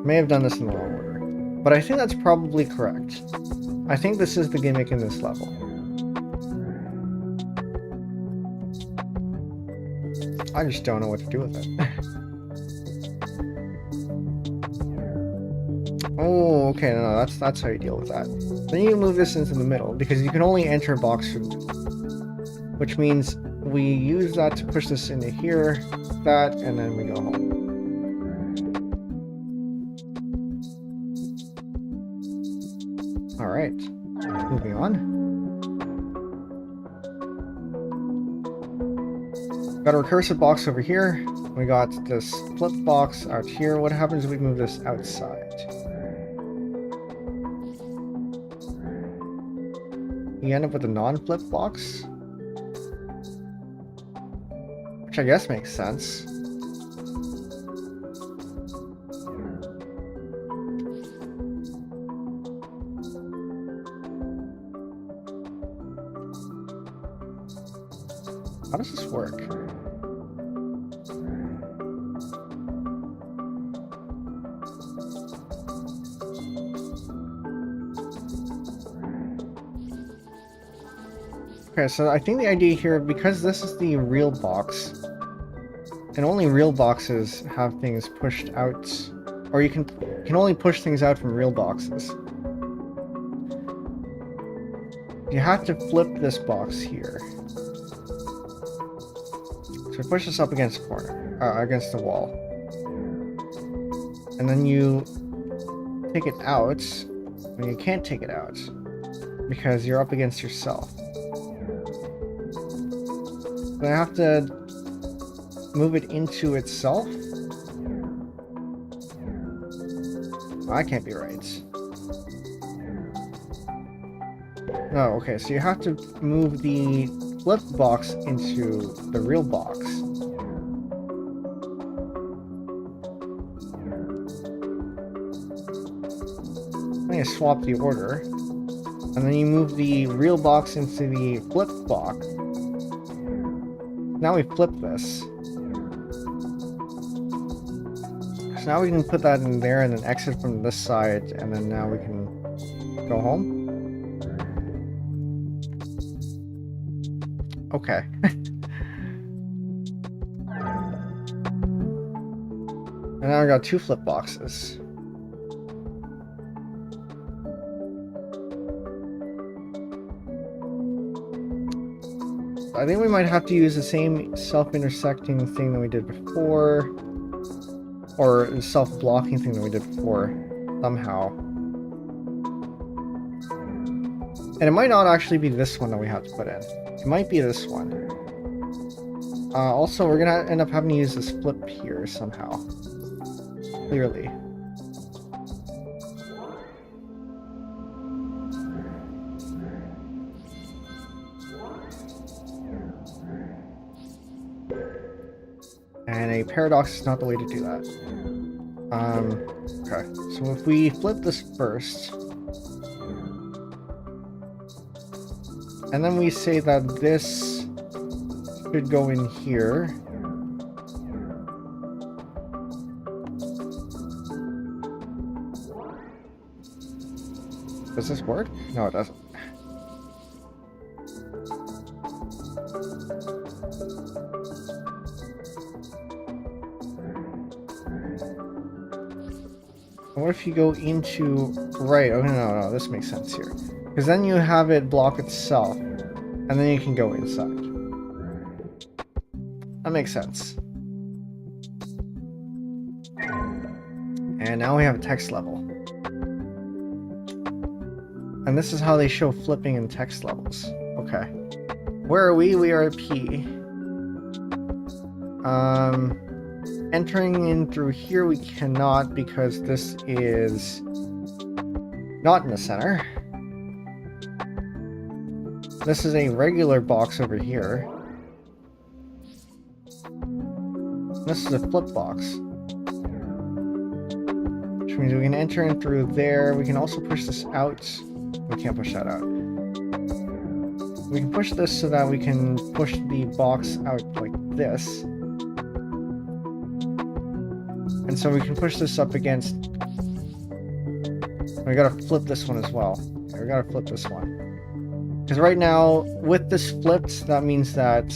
May have done this in the wrong order, but I think that's probably correct. I think this is the gimmick in this level. I just don't know what to do with it. Oh, okay, no, that's how you deal with that. Then you move this into the middle, because you can only enter a box through the middle. Which means we use that to push this into here, that, and then we go home. Alright, moving on. Got a recursive box over here. We got this flip box out here. What happens if we move this outside? You end up with a non-flip box, which I guess makes sense. How does this work? Okay, so I think the idea here, because this is the real box, and only real boxes have things pushed out, or you can only push things out from real boxes. You have to flip this box here. So push this up against the corner, against the wall, and then you take it out, and you can't take it out because you're up against yourself. I have to move it into itself? That can't be right. Oh, okay, so you have to move the flip box into the real box. I'm gonna swap the order. And then you move the real box into the flip box. Now we flip this. So now we can put that in there and then exit from this side, and then now we can go home. Okay. And now I got 2 flip boxes. I think we might have to use the same self-intersecting thing that we did before, or self-blocking thing that we did before, somehow. And it might not actually be this one that we have to put in. It might be this one. Also, we're gonna end up having to use this flip here somehow. Clearly. And a paradox is not the way to do that. Okay, so if we flip this first, and then we say that this should go in here. Does this work? No, it doesn't. What if you go into... Right, oh no, this makes sense here. Because then you have it block itself, and then you can go inside. That makes sense. And now we have a text level. And this is how they show flipping in text levels. Okay. Where are we? We are at P. Entering in through here we cannot because this is not in the center. This is a regular box over here. This is a flip box. Which means we can enter in through there. We can also push this out. We can't push that out. We can push this so that we can push the box out like this. And so we can push this up against... We gotta flip this one as well. Okay, we gotta flip this one. Because right now, with this flipped, that means that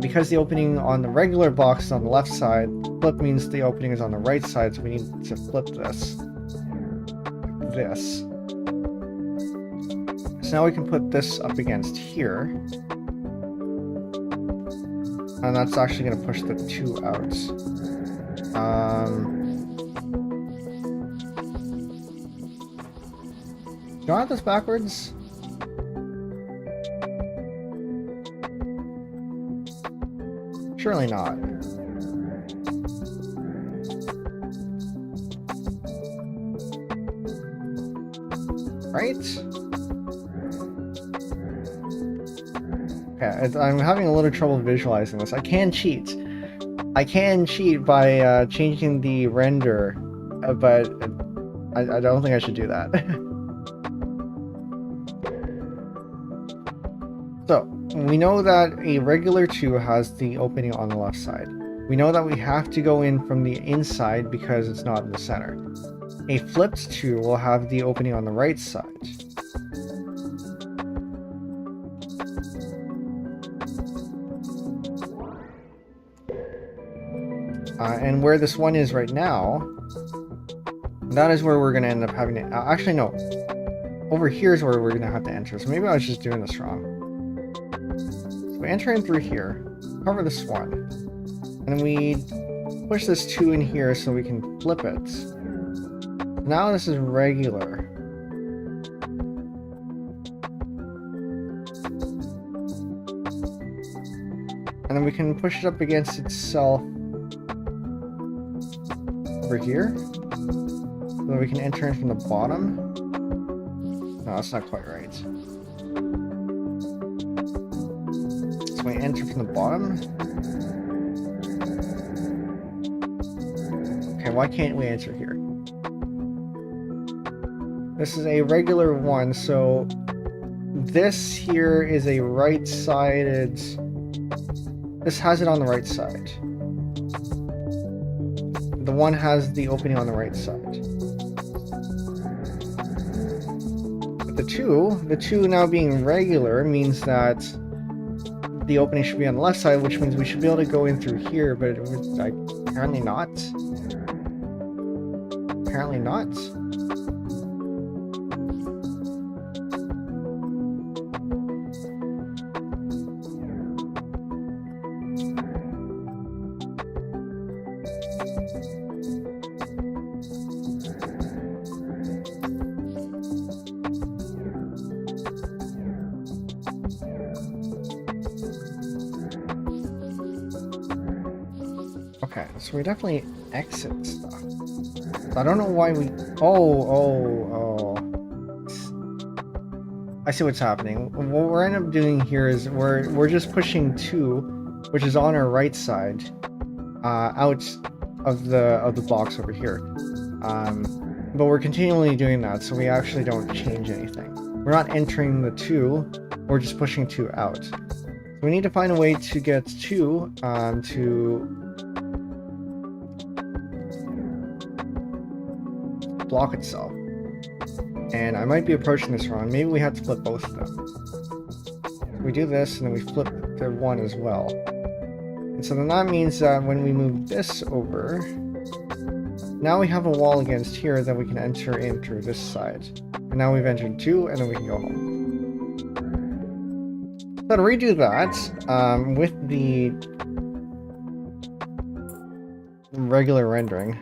because the opening on the regular box is on the left side, flip means the opening is on the right side, so we need to flip this. Like this. So now we can put this up against here. And that's actually going to push the 2 out. Do I have this backwards? Surely not. Right? Okay, I'm having a little trouble visualizing this. I can cheat. I can cheat by changing the render, but I don't think I should do that. So, we know that a regular 2 has the opening on the left side. We know that we have to go in from the inside because it's not in the center. A flipped 2 will have the opening on the right side. And where this one is right now, that is where we're going to end up having to... actually, no. Over here is where we're going to have to enter. So maybe I was just doing this wrong. So we enter in through here, cover this one, and then we push this 2 in here so we can flip it. Now this is regular. And then we can push it up against itself over here, so that we can enter in from the bottom. No, that's not quite right. So we enter from the bottom. Okay, why can't we enter here? This is a regular 1, so this here is a right-sided... This has it on the right side. The 1 has the opening on the right side. But the 2 now being regular means that the opening should be on the left side, which means we should be able to go in through here, but Apparently not. Apparently not. Okay, so we definitely exit stuff. I don't know why we... Oh. I see what's happening. What we're end up doing here is we're just pushing 2, which is on our right side, out of the box over here. But we're continually doing that, so we actually don't change anything. We're not entering the 2, we're just pushing 2 out. So we need to find a way to get 2 to block itself. And I might be approaching this wrong. Maybe we have to flip both of them. We do this, and then we flip the 1 as well. And so then that means that when we move this over, now we have a wall against here that we can enter in through this side. And now we've entered 2, and then we can go home. So to redo that, with the regular rendering,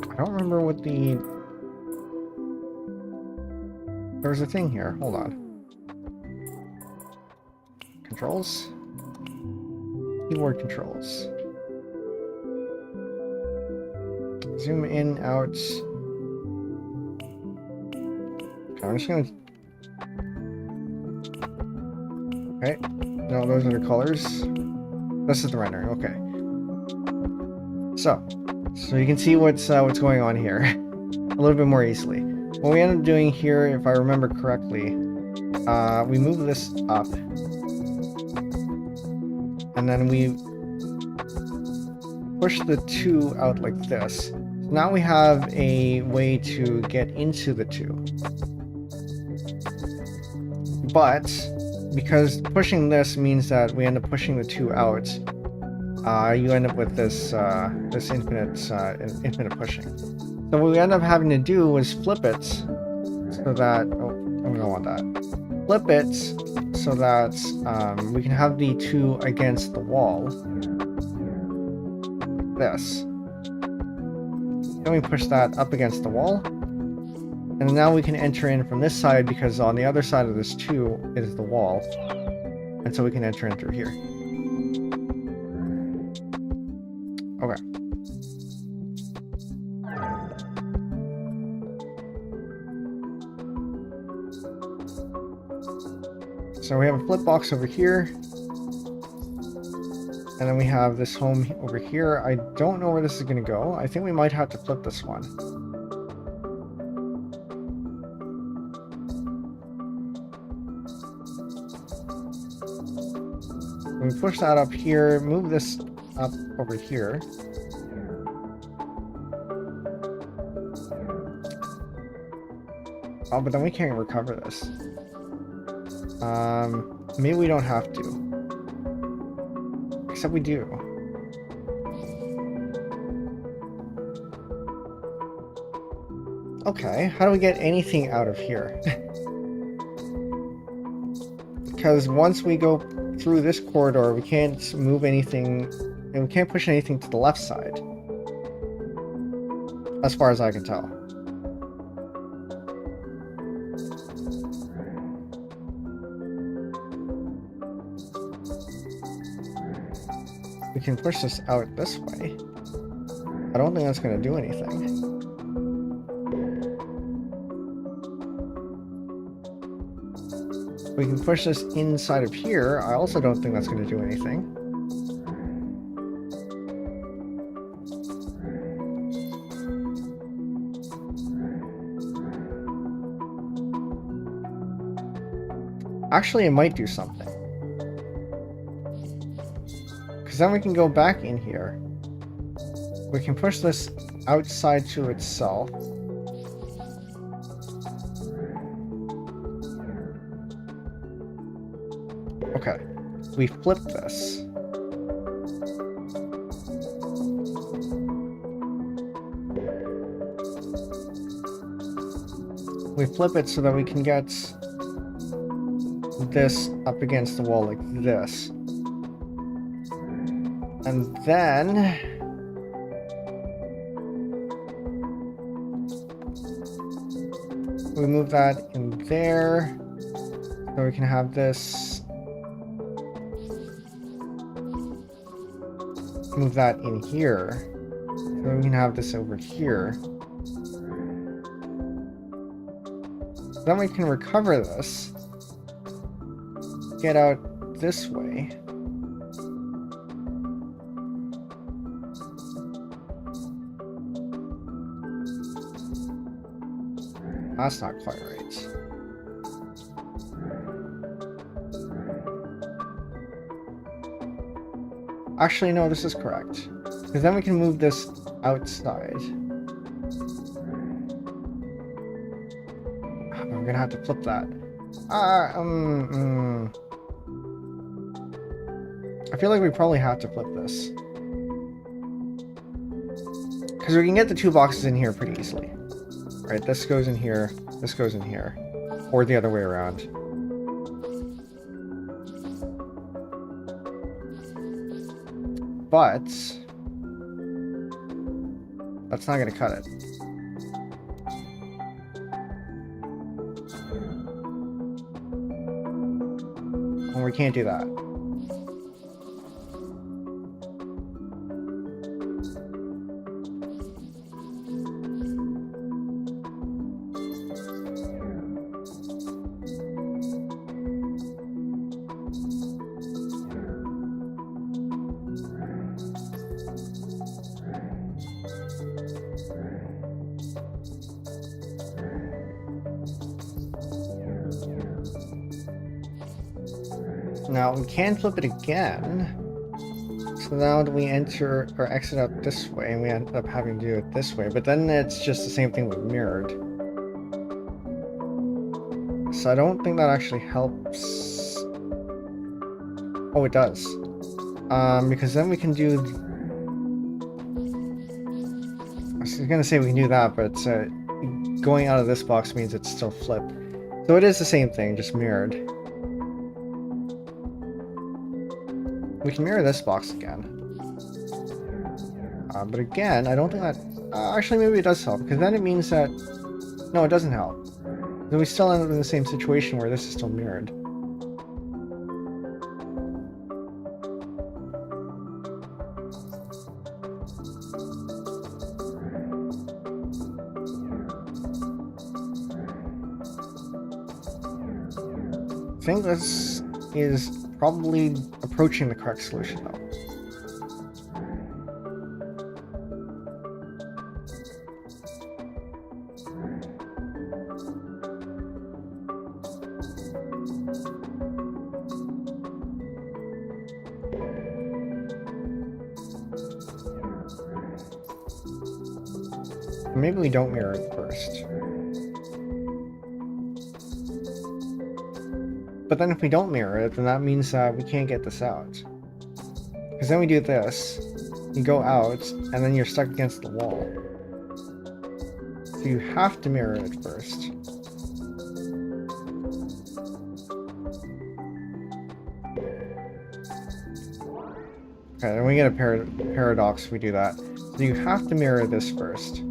I don't remember what the... There's a thing here. Hold on. Controls? Keyboard controls. Zoom in, out. Okay, I'm just gonna... Okay. No, those are the colors. This is the rendering. Okay. So you can see what's going on here a little bit more easily. What we end up doing here, if I remember correctly, we move this up, and then we push the 2 out like this. So now we have a way to get into the 2. But because pushing this means that we end up pushing the 2 out, you end up with this this infinite pushing. So what we end up having to do was flip it so that we don't want that. Flip it so that we can have the 2 against the wall. Like this. Then we push that up against the wall, and now we can enter in from this side because on the other side of this 2 is the wall, and so we can enter in through here. Okay. So we have a flip box over here, and then we have this home over here. I don't know where this is going to go. I think we might have to flip this one. We push that up here, move this up over here. Oh, but then we can't recover this. Maybe we don't have to. Except we do. Okay, how do we get anything out of here? Because once we go through this corridor, we can't move anything, and we can't push anything to the left side. As far as I can tell. We can push this out this way. I don't think that's going to do anything. We can push this inside of here. I also don't think that's going to do anything. Actually, it might do something. Because then we can go back in here. We can push this outside to itself. Okay, we flip this. We flip it so that we can get this up against the wall like this. And then we move that in there so we can have this. Move that in here so we can have this over here. Then we can recover this, get out this way. That's not quite right. Actually, no, this is correct. Because then we can move this outside. We're gonna have to flip that. I feel like we probably have to flip this. Because we can get the two boxes in here pretty easily. Right, this goes in here, this goes in here. Or the other way around. But that's not gonna cut it. And we can't do that. Now we can flip it again. So now we enter or exit out this way and we end up having to do it this way, but then it's just the same thing with mirrored. So I don't think that actually helps. Oh, it does. Because then we can do... I was gonna say we can do that, but going out of this box means it's still flipped. So it is the same thing, just mirrored. We can mirror this box again. But again, I don't think that... actually, maybe it does help, because then it means that... No, it doesn't help. Then we still end up in the same situation where this is still mirrored. I think this is probably approaching the correct solution, though. Maybe we don't mirror it first. But then if we don't mirror it, then that means that we can't get this out. Because then we do this, you go out, and then you're stuck against the wall. So you have to mirror it first. Okay, then we get a paradox if we do that. So you have to mirror this first.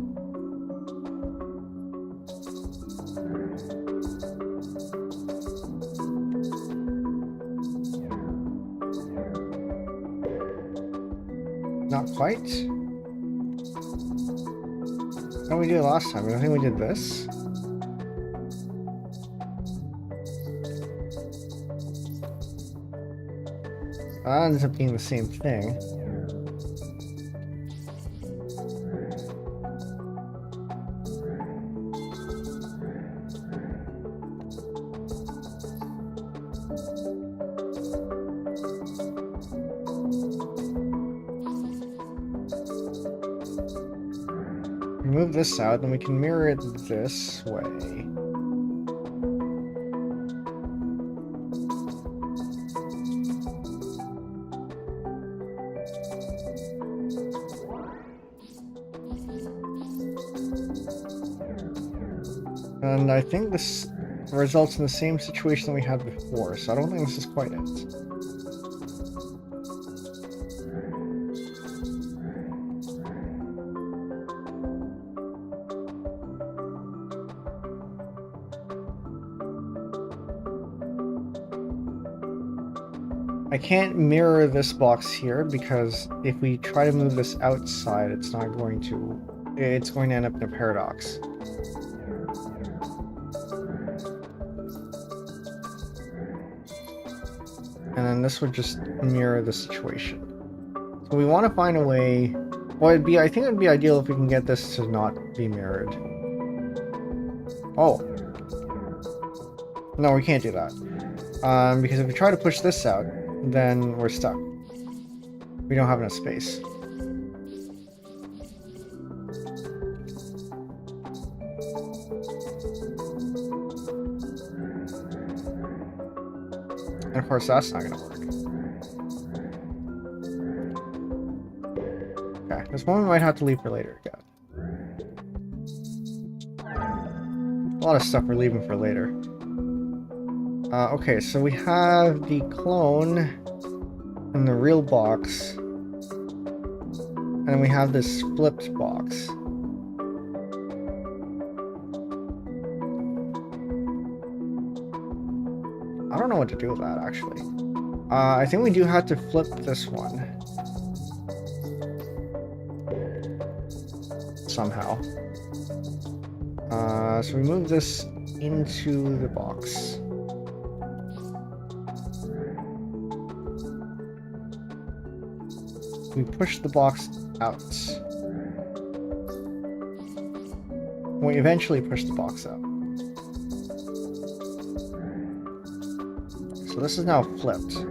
Not quite. How did we do it last time? I think we did this. That ends up being the same thing. Move this out, then we can mirror it this way. And I think this results in the same situation that we had before, so I don't think this is quite it. I can't mirror this box here because if we try to move this outside, it's going to end up in a paradox. And then this would just mirror the situation. So we want to find a way. Well, I think it'd be ideal if we can get this to not be mirrored. Oh. No, we can't do that. Because if we try to push this out, then we're stuck. We don't have enough space. And of course, that's not going to work. Okay, this one we might have to leave for later. Yeah. A lot of stuff we're leaving for later. Okay, so we have the clone and the real box. And we have this flipped box. I don't know what to do with that, actually. I think we do have to flip this one. Somehow. So we move this into the box. We push the box out. We eventually push the box out. So this is now flipped.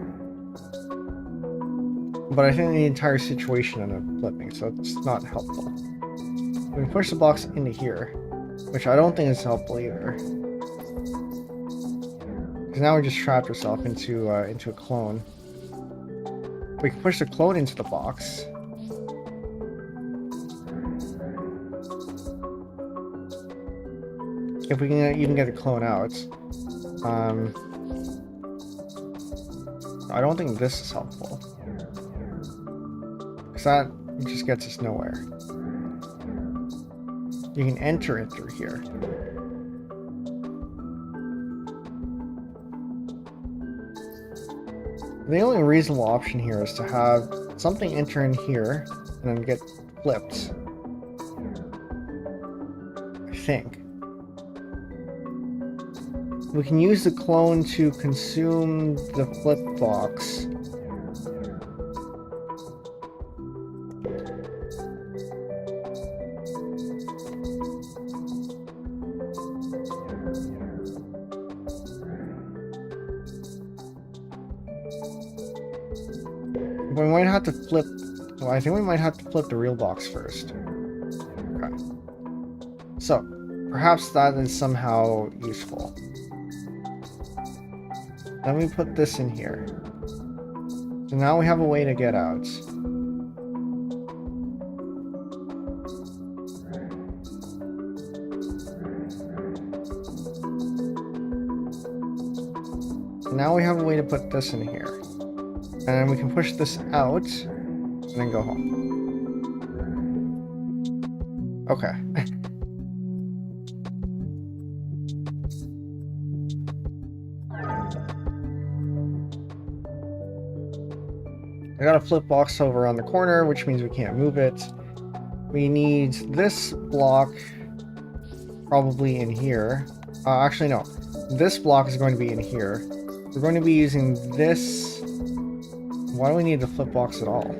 But I think the entire situation ended up flipping, so it's not helpful. We push the box into here, which I don't think is helpful either. Because now we just trapped ourselves into a clone. We can push the clone into the box. If we can even get the clone out. I don't think this is helpful. Because that just gets us nowhere. You can enter it through here. The only reasonable option here is to have something enter in here and then get flipped. I think. We can use the clone to consume the flip box. But we might have to flip. Well, I think we might have to flip the real box first. Okay. So, perhaps that is somehow useful. Then we put this in here. So now we have a way to get out. Now we have a way to put this in here. And then we can push this out and then go home. Okay. I got a flip box over on the corner, which means we can't move it. We need this block probably in here. Actually, no. This block is going to be in here. We're going to be using this. Why do we need the flip box at all?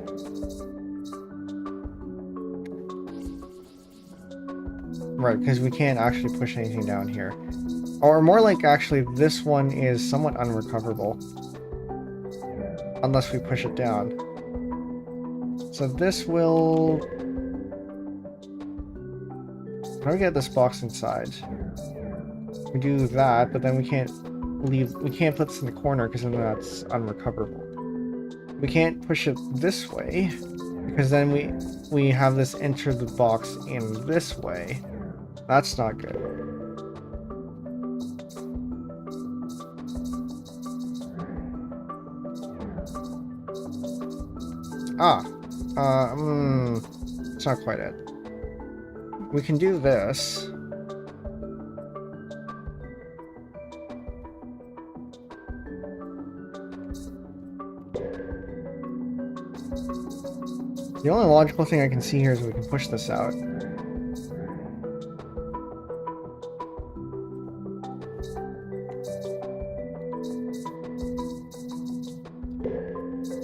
Right, because we can't actually push anything down here. Or more like, actually, this one is somewhat unrecoverable. Unless we push it down. So this will... How do we get this box inside? We do that, but then we can't put this in the corner because then that's unrecoverable. We can't push it this way because then we have this enter the box in this way. That's not good. Ah, it's not quite it. We can do this. The only logical thing I can see here is we can push this out.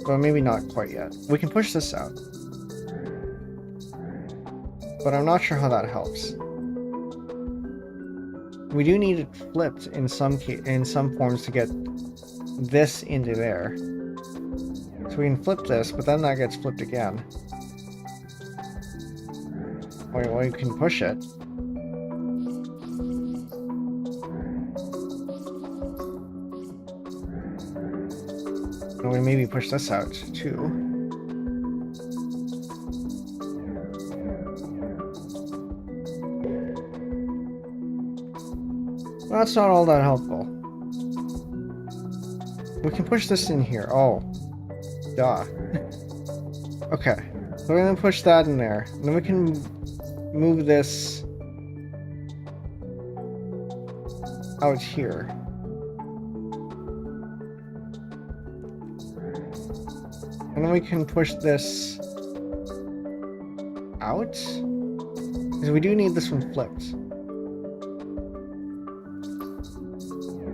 But maybe not quite yet. We can push this out. But I'm not sure how that helps. We do need it flipped in some forms to get this into there. So we can flip this, but then that gets flipped again. Wait, well, you can push it. And we maybe push this out too. Well, that's not all that helpful. We can push this in here. Oh. Duh. Okay. So we're gonna push that in there. And then we can move this out here. And then we can push this out. Because we do need this one flipped.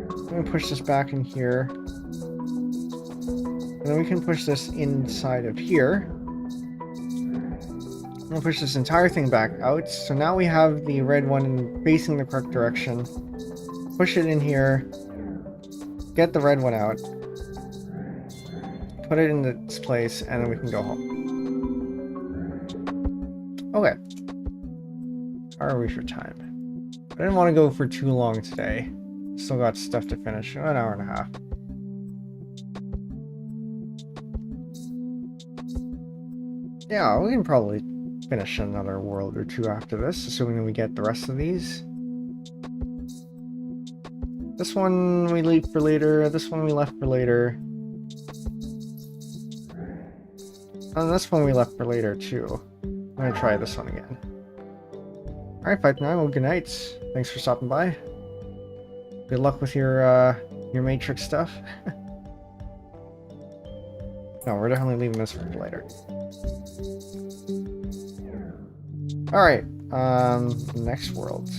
I'm gonna push this back in here. And then we can push this inside of here. I'm gonna push this entire thing back out. So now we have the red one facing the correct direction. Push it in here. Get the red one out. Put it in its place, and then we can go home. Okay. Our reach for time. I didn't want to go for too long today. Still got stuff to finish. An hour and a half. Yeah, we can probably finish another world or two after this, assuming that we get the rest of these. This one we leave for later, this one we left for later. And this one we left for later too. I'm gonna try this one again. Alright, 5-9, well, good night. Thanks for stopping by. Good luck with your Matrix stuff. No, we're definitely leaving this for later. Alright, next world.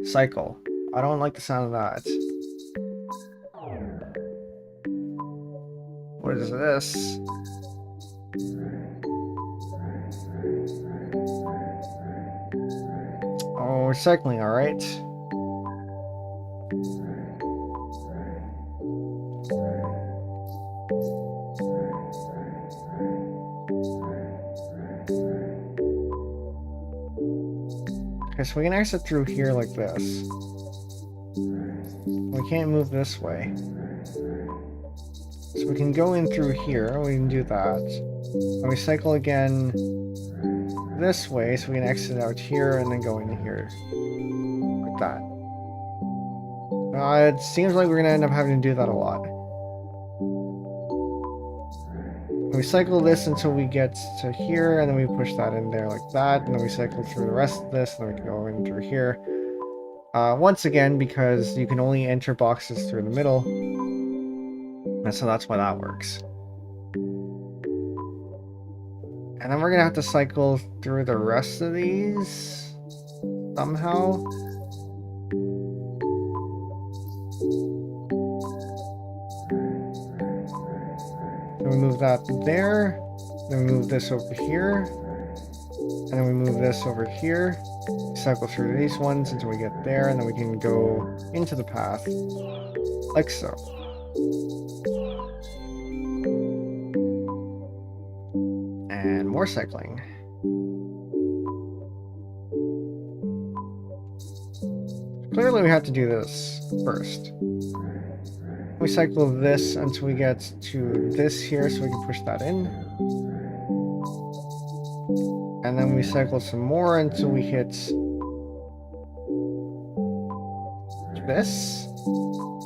Cycle. I don't like the sound of that. What is this? Oh, we're cycling, alright. Okay, so we can exit through here like this. We can't move this way. So we can go in through here, we can do that. And we cycle again this way, so we can exit out here and then go into here. Like that. It seems like we're going to end up having to do that a lot. We cycle this until we get to here, and then we push that in there like that, and then we cycle through the rest of this, and then we can go in through here. Once again, because you can only enter boxes through the middle, and so that's why that works. And then we're gonna have to cycle through the rest of these somehow. Then we move that there, then we move this over here, and then we move this over here. Cycle through these ones until we get there, and then we can go into the path like so. And more cycling. Clearly we have to do this first. We cycle this until we get to this here, so we can push that in. And then we cycle some more until we hit this.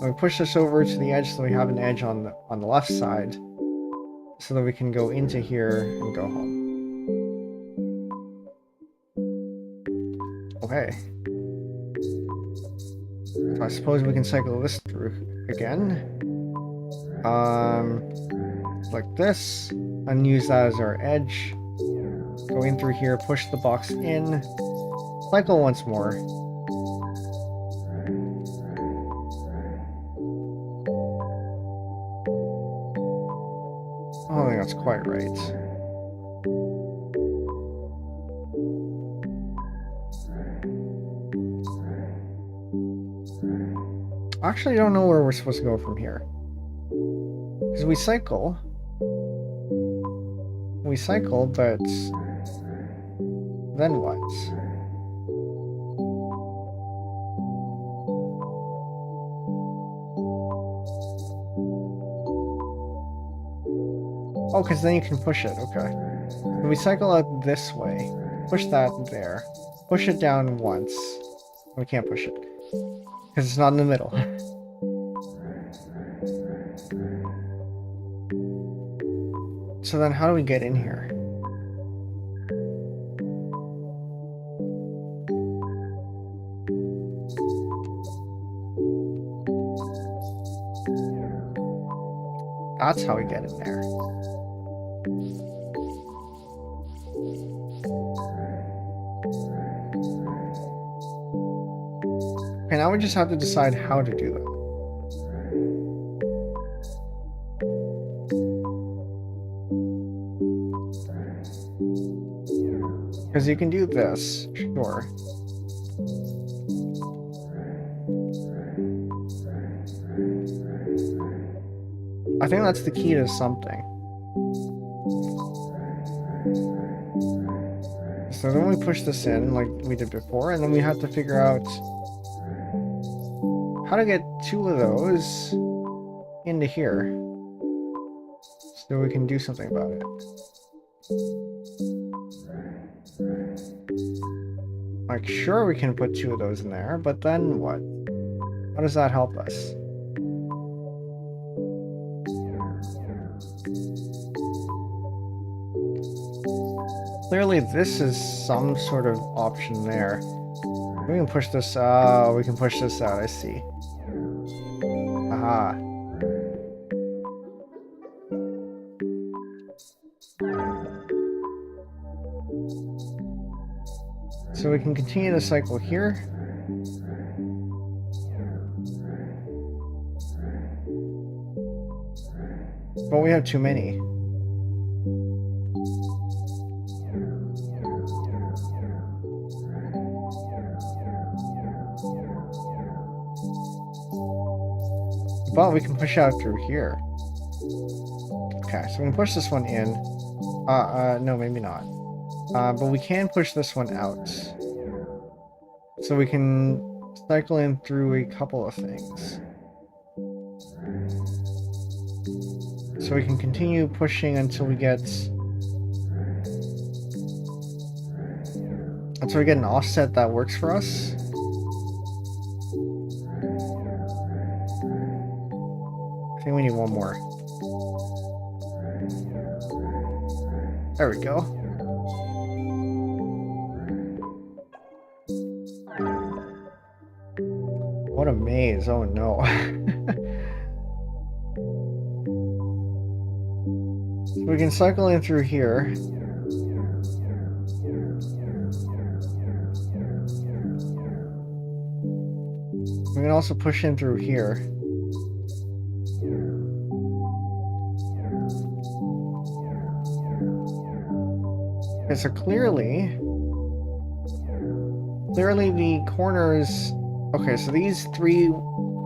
We push this over to the edge so we have an edge on the left side, so that we can go into here and go home. Okay. So I suppose we can cycle this through again. Like this, and use that as our edge. Go in through here, push the box in, cycle once more. I don't think that's quite right. I actually don't know where we're supposed to go from here. Because we cycle, but then what? Oh, because then you can push it, okay. And we cycle out this way, push that there, push it down once. We can't push it, because it's not in the middle. So then how do we get in here? That's how we get in there. Okay, now we just have to decide how to do that. Because you can do this, sure. I think that's the key to something. So then we push this in like we did before, and then we have to figure out how to get two of those into here so we can do something about it. Like, sure, we can put two of those in there, but then what? How does that help us? Clearly, this is some sort of option there. We can push this out. We can push this out. I see. Aha. So we can continue the cycle here. But we have too many. But we can push out through here. Okay, so we can push this one in. No, maybe not. But we can push this one out. So we can cycle in through a couple of things. So we can continue pushing until we get an offset that works for us. I think we need one more. There we go. What a maze, oh no. So we can cycle in through here. We can also push in through here. Okay, so clearly the corners. Okay, so these three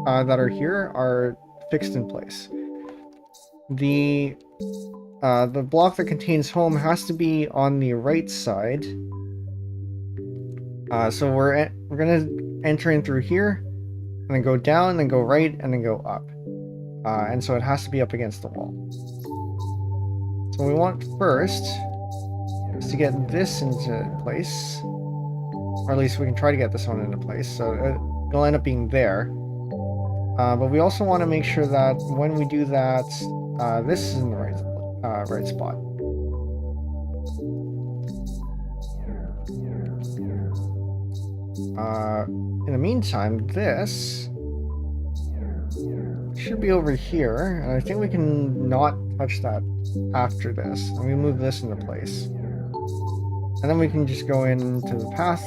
that are here are fixed in place. The block that contains home has to be on the right side. So we're gonna enter in through here, and then go down, then go right, and then go up. And so it has to be up against the wall. So we want first is to get this into place, or at least we can try to get this one into place. So it'll end up being there. But we also want to make sure that when we do that, this is in the right spot. In the meantime, this should be over here, and I think we can not touch that after this. And we move this into place. And then we can just go into the path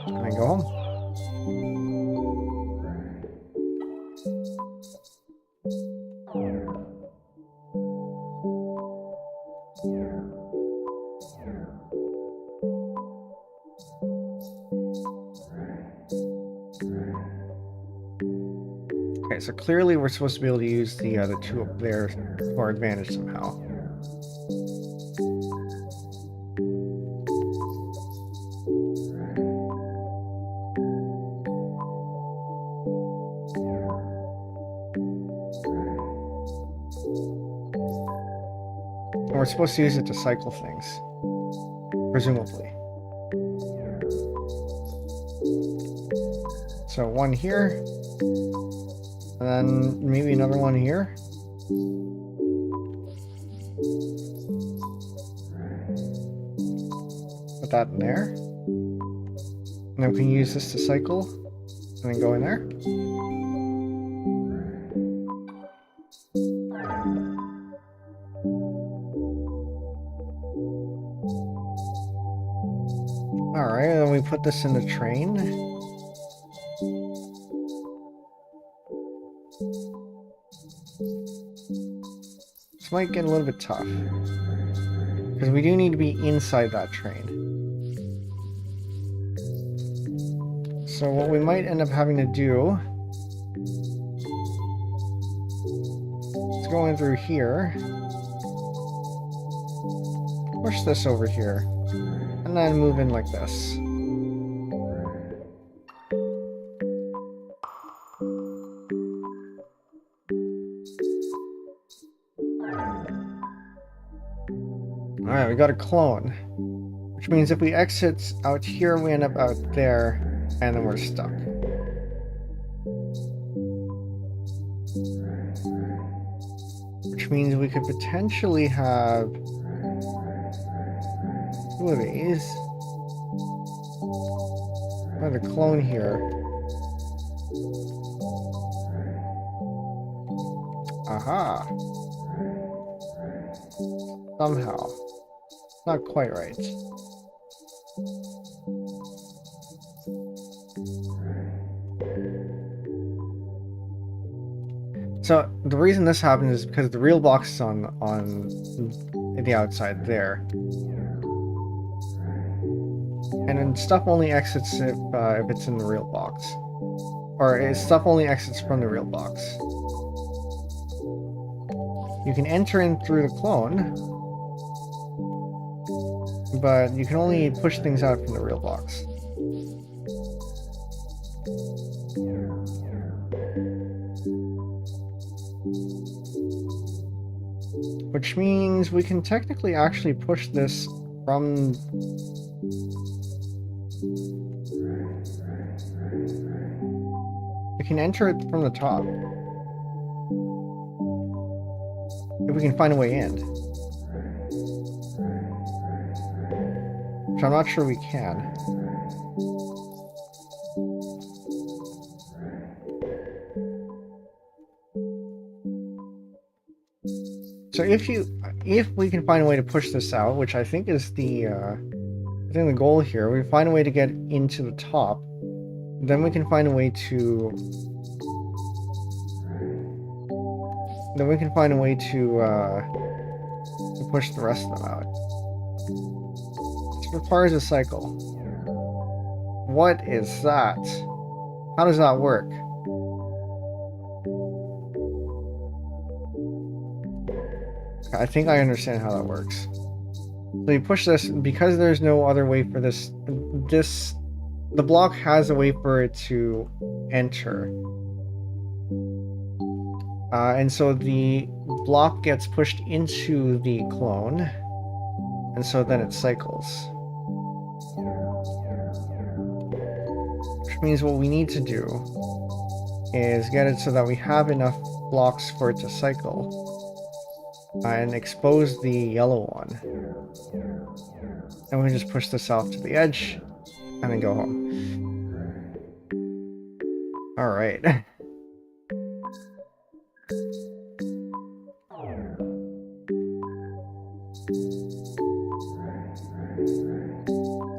and then go home. Okay, so clearly we're supposed to be able to use the two up there to our advantage somehow. And we're supposed to use it to cycle things, presumably. So one here. And then maybe another one here. Put that in there. And then we can use this to cycle. And then go in there. Alright, and then we put this in the train. This might get a little bit tough, because we do need to be inside that train. So what we might end up having to do is go in through here, push this over here, and then move in like this. Alright, we got a clone. Which means if we exit out here, we end up out there, and then we're stuck. Which means we could potentially have two of these. Another clone here. Aha! Somehow. Not quite right. So the reason this happens is because the real box is on the outside there, and then stuff only exits if it's in the real box, or stuff only exits from the real box. You can enter in through the clone, but you can only push things out from the real box. Which means we can technically actually push this from... We can enter it from the top. If we can find a way in. Which I'm not sure we can. So if we can find a way to push this out, which I think is the goal here, we find a way to get into the top, then we can find a way to push the rest of them out. This requires a cycle. What is that? How does that work? I think I understand how that works. So you push this, because there's no other way for this, the block has a way for it to enter. And so the block gets pushed into the clone, and so then it cycles. Which means what we need to do is get it so that we have enough blocks for it to cycle. And expose the yellow one. And we just push this off to the edge and then go home. Alright.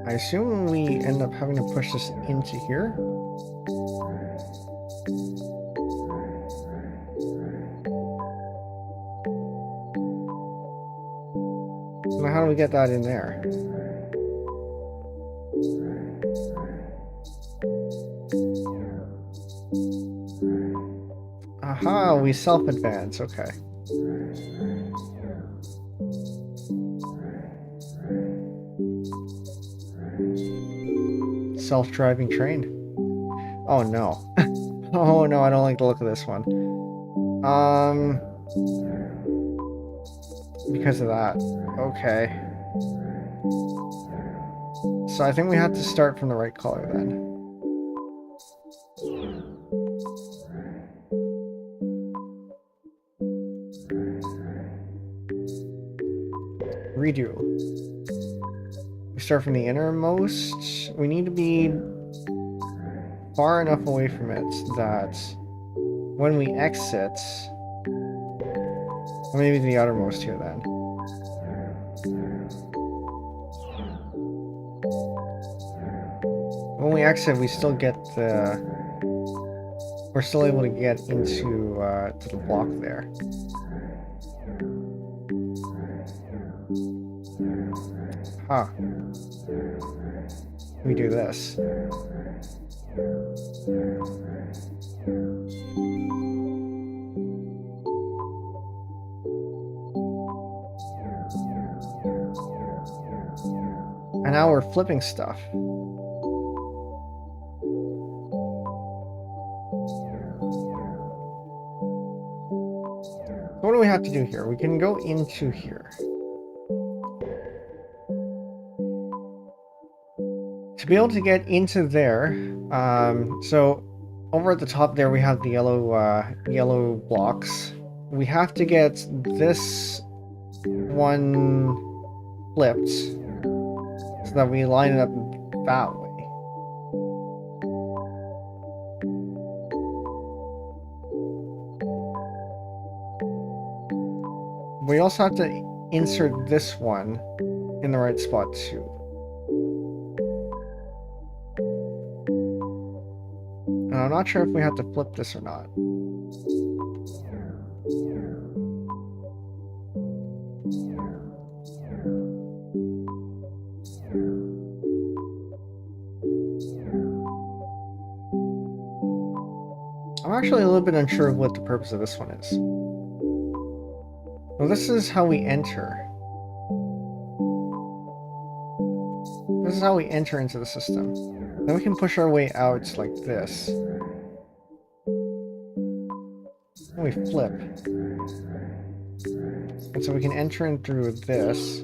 I assume we end up having to push this into here. Now how do we get that in there? Aha, we self-advance, okay. Self-driving train. Oh no. Oh no, I don't like the look of this one. Because of that. Okay. So I think we have to start from the right color then. Redo. We start from the innermost. We need to be far enough away from it that when we exit, or maybe the outermost here then. When we exit, we still get the... We're still able to get into to the block there. Huh. We do this. And now we're flipping stuff. What do we have to do here? We can go into here. To be able to get into there, so over at the top there we have the yellow blocks. We have to get this one flipped so that we line it up that way. We also have to insert this one in the right spot too. And I'm not sure if we have to flip this or not. I'm actually a little bit unsure of what the purpose of this one is. Well, this is how we enter. This is how we enter into the system. Then we can push our way out like this. And we flip. And so we can enter in through this.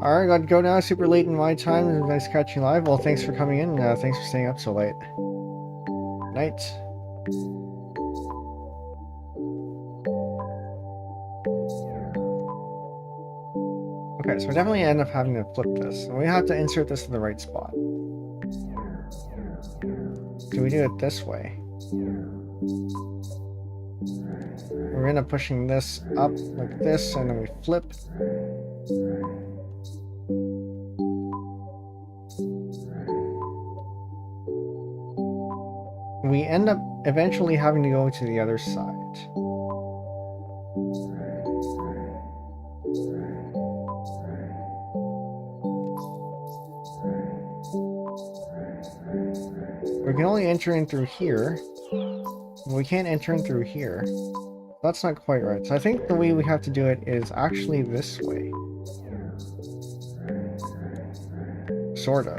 Alright, gotta go now. Super late in my time. It was nice catching live. Well, thanks for coming in. Thanks for staying up so late. Night. Okay, so we definitely end up having to flip this. And we have to insert this in the right spot. So we do it this way. We're end up pushing this up like this, and then we flip. We end up eventually having to go to the other side. We can only enter in through here. We can't enter in through here. That's not quite right. So I think the way we have to do it is actually this way. Sort of.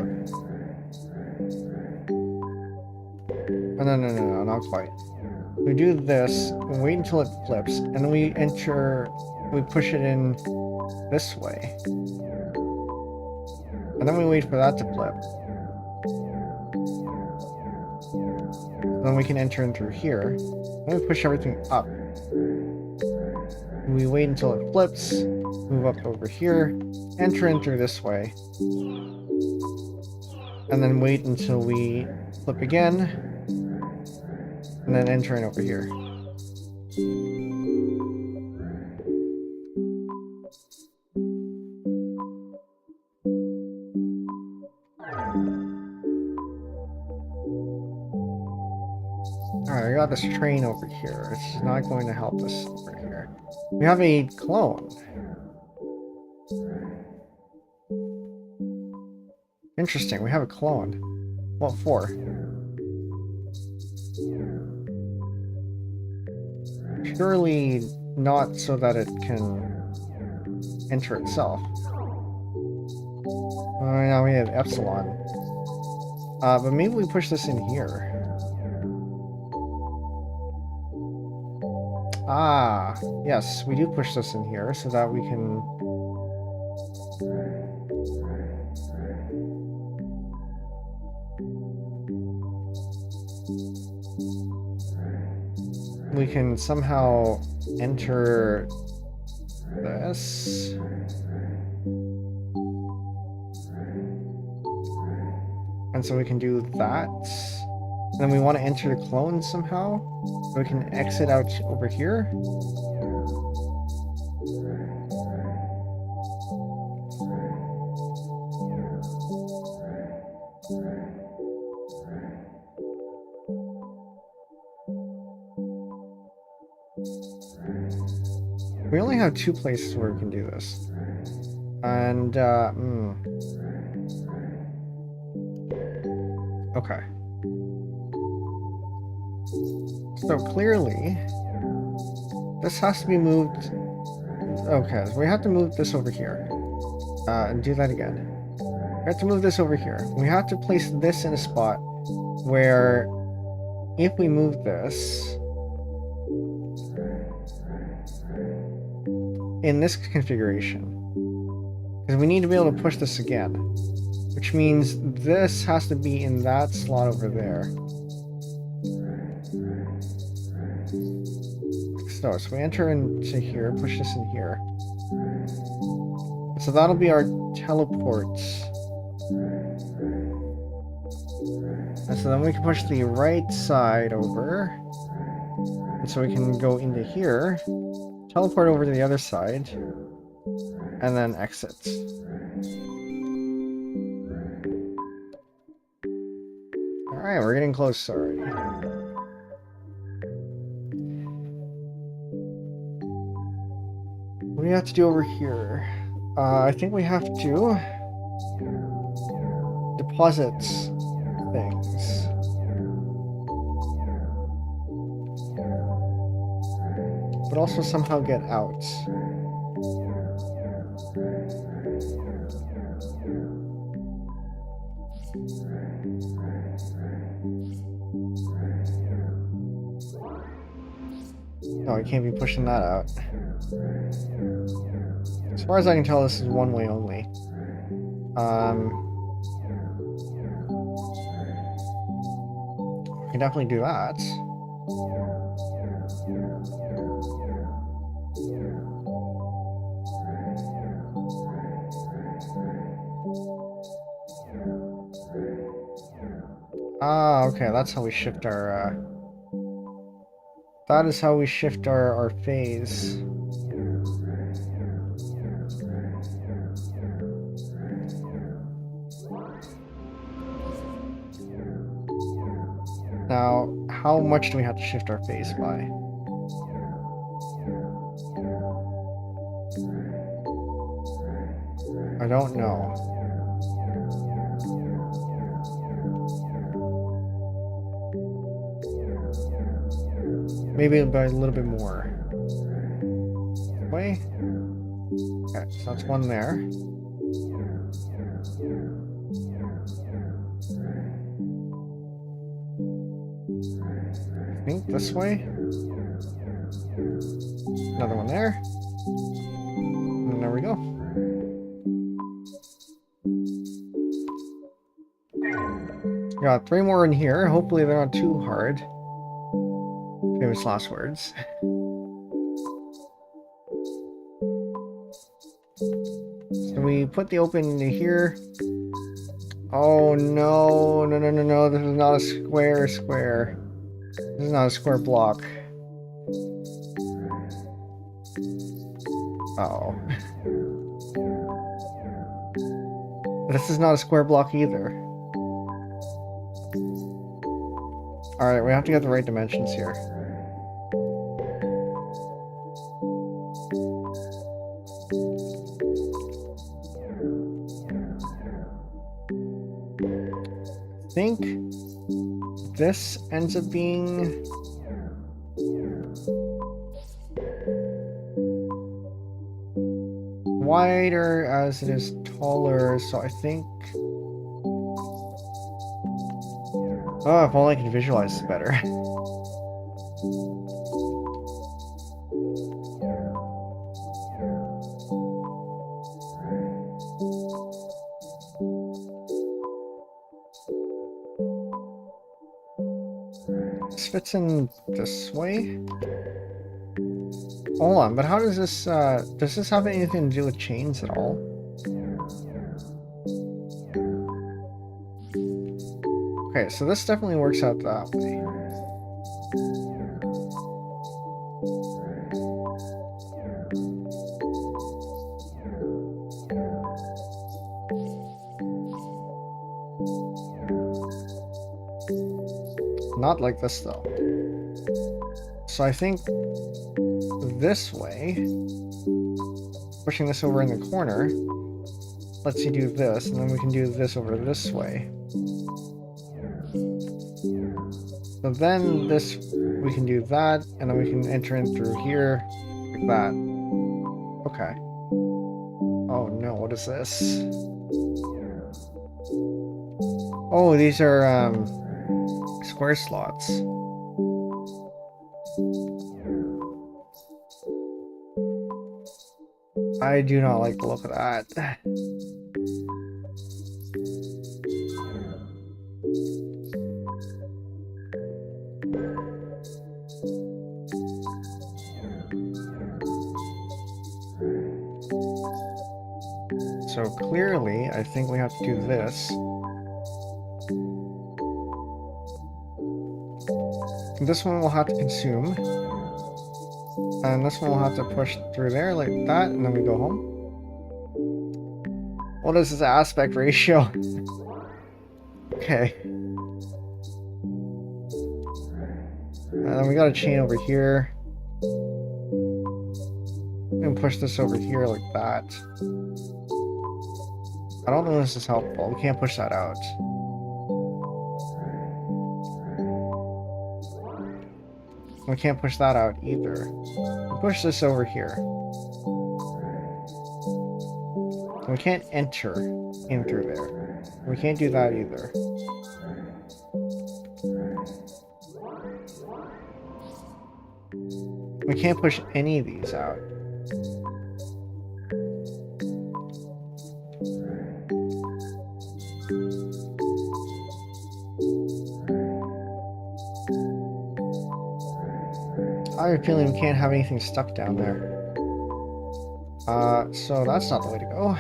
Oh, no, not quite. We do this, wait until it flips, and then we push it in this way. And then we wait for that to flip. Then we can enter in through here. Then we push everything up. We wait until it flips, move up over here, enter in through this way. And then wait until we flip again, and then enter in over here. Alright, I got this train over here. It's not going to help us over here. We have a clone. Interesting, we have a clone. What for? Surely not so that it can enter itself. Now we have Epsilon. But maybe we push this in here. Ah, yes, we do push this in here so that we can... we can somehow enter this. And so we can do that. And then we want to enter the clone somehow. So we can exit out over here. We only have 2 places where we can do this. And, okay. So clearly, this has to be moved. Okay, so we have to move this over here. And do that again. We have to move this over here. We have to place this in a spot where if we move this in this configuration, because we need to be able to push this again, which means this has to be in that slot over there. So we enter into here, push this in here. So that'll be our teleport. And so then we can push the right side over. And so we can go into here, teleport over to the other side, and then exit. Alright, we're getting close already. What do we have to do over here? I think we have to deposit things. But also somehow get out. No, we can't be pushing that out. As far as I can tell, this is one way only. We can definitely do that. Ah, okay, that's how we shift our, that is how we shift our phase. Now, how much do we have to shift our phase by? I don't know. Maybe by a little bit more. Way? Okay, so that's one there. I think this way. Another one there. And there we go. Got 3 more in here. Hopefully they're not too hard. Famous last words. So we put the open into here. Oh no, no, no, no, no, this is not a square. This is not a square block. Uh-oh. This is not a square block either. Alright, we have to get the right dimensions here. I think this ends up being wider as it is taller, so I think... Oh, if only I can visualize this better. This fits in this way? Hold on, but how does this have anything to do with chains at all? Okay, so this definitely works out that way. Not like this though. So I think this way, pushing this over in the corner, lets you do this, and then we can do this over this way. So then this, we can do that, and then we can enter in through here, like that. Okay. Oh no, what is this? Oh, these are, square slots. I do not like the look of that. So clearly, I think we have to do this. This one will have to consume. And this one will have to push through there like that, and then we go home. What is this aspect ratio? Okay. And then we got a chain over here. And push this over here like that. I don't know if this is helpful. We can't push that out. We can't push that out either. We push this over here. We can't enter in through there. We can't do that either. We can't push any of these out. I have a feeling we can't have anything stuck down there. So that's not the way to go.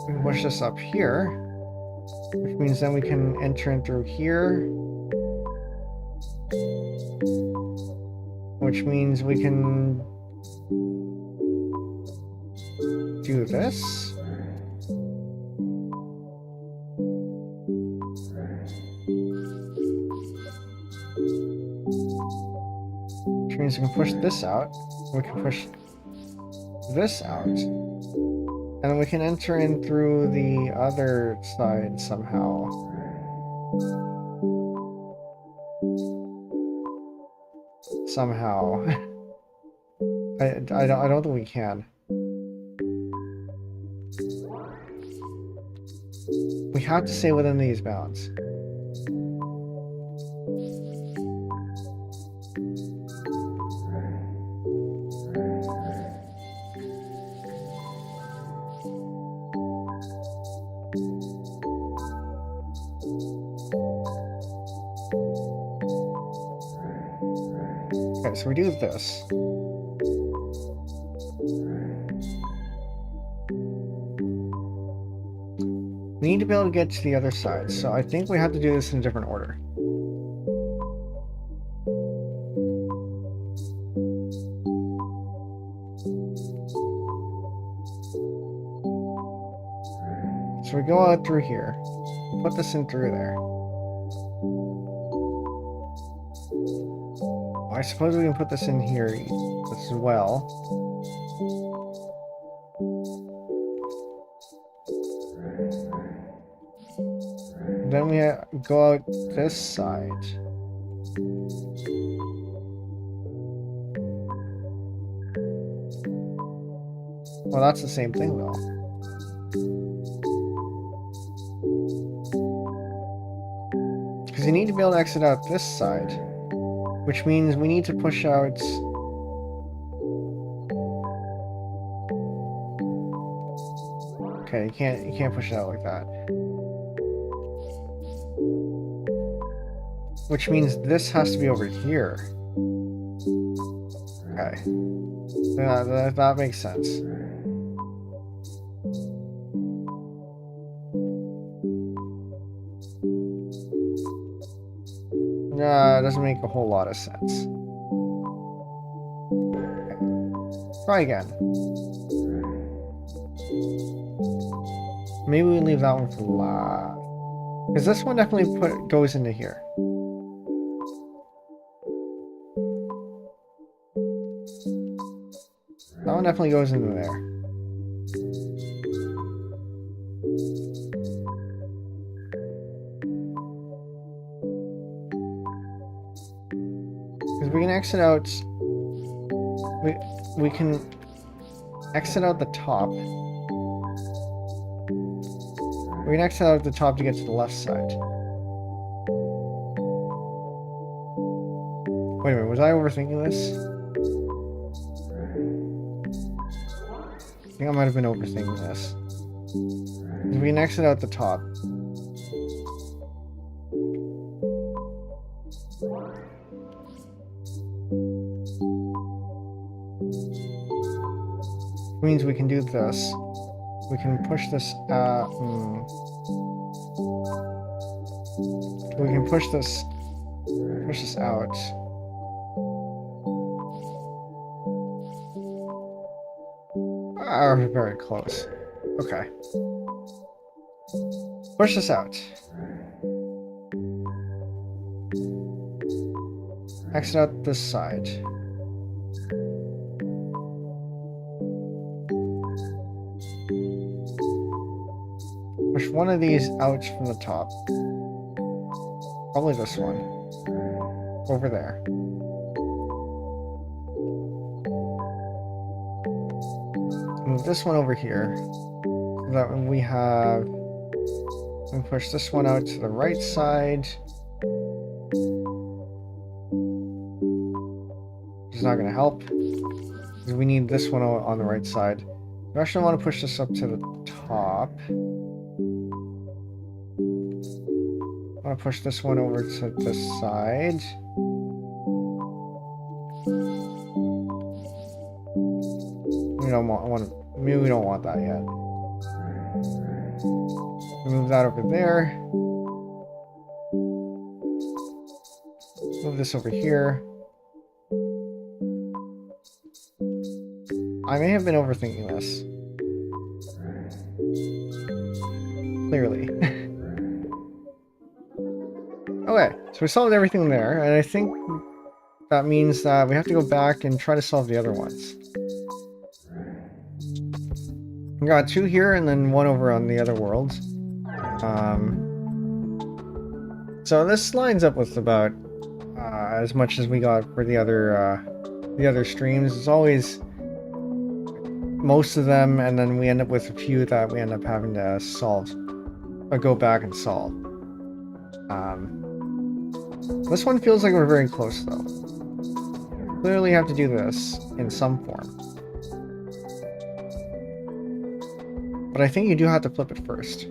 We can push this up here, which means then we can enter in through here, which means we can do this. Which means we can push this out. We can push this out. And then we can enter in through the other side somehow. Somehow. I don't think we can. We have to stay within these bounds. Okay, so we do this. We need to be able to get to the other side, so I think we have to do this in a different order. So we go out through here, put this in through there. I suppose we can put this in here as well. Then we go out this side. Well, that's the same thing though. Because you need to be able to exit out this side, which means we need to push out. Okay, you can't push it out like that. Which means this has to be over here. Okay. That makes sense. Nah, it doesn't make a whole lot of sense. Okay. Try again. Maybe we leave that one for last. Because this one definitely goes into here. That one definitely goes into there. Because we can exit out. We can exit out the top. We can exit out the top to get to the left side. Wait a minute, was I overthinking this? I think I might have been overthinking this. We can exit out the top. Which means we can do this. We can push this we can push this out. Very close. Okay. Push this out. Exit out this side. Push one of these out from the top. Probably this one. Over there. Move this one over here. So that when we have... We push this one out to the right side. Which is not going to help. Because we need this one on the right side. We actually want to push this up to the top. I want to push this one over to this side. Maybe we don't want that yet. Move that over there. Move this over here. I may have been overthinking this. Clearly. Okay, so we solved everything there, and I think that means that we have to go back and try to solve the other ones. We got 2 here and then 1 over on the other world. So this lines up with about as much as we got for the other streams. It's always most of them, and then we end up with a few that we end up having to solve or go back and solve. This one feels like we're very close though. Clearly have to do this in some form. But I think you do have to flip it first.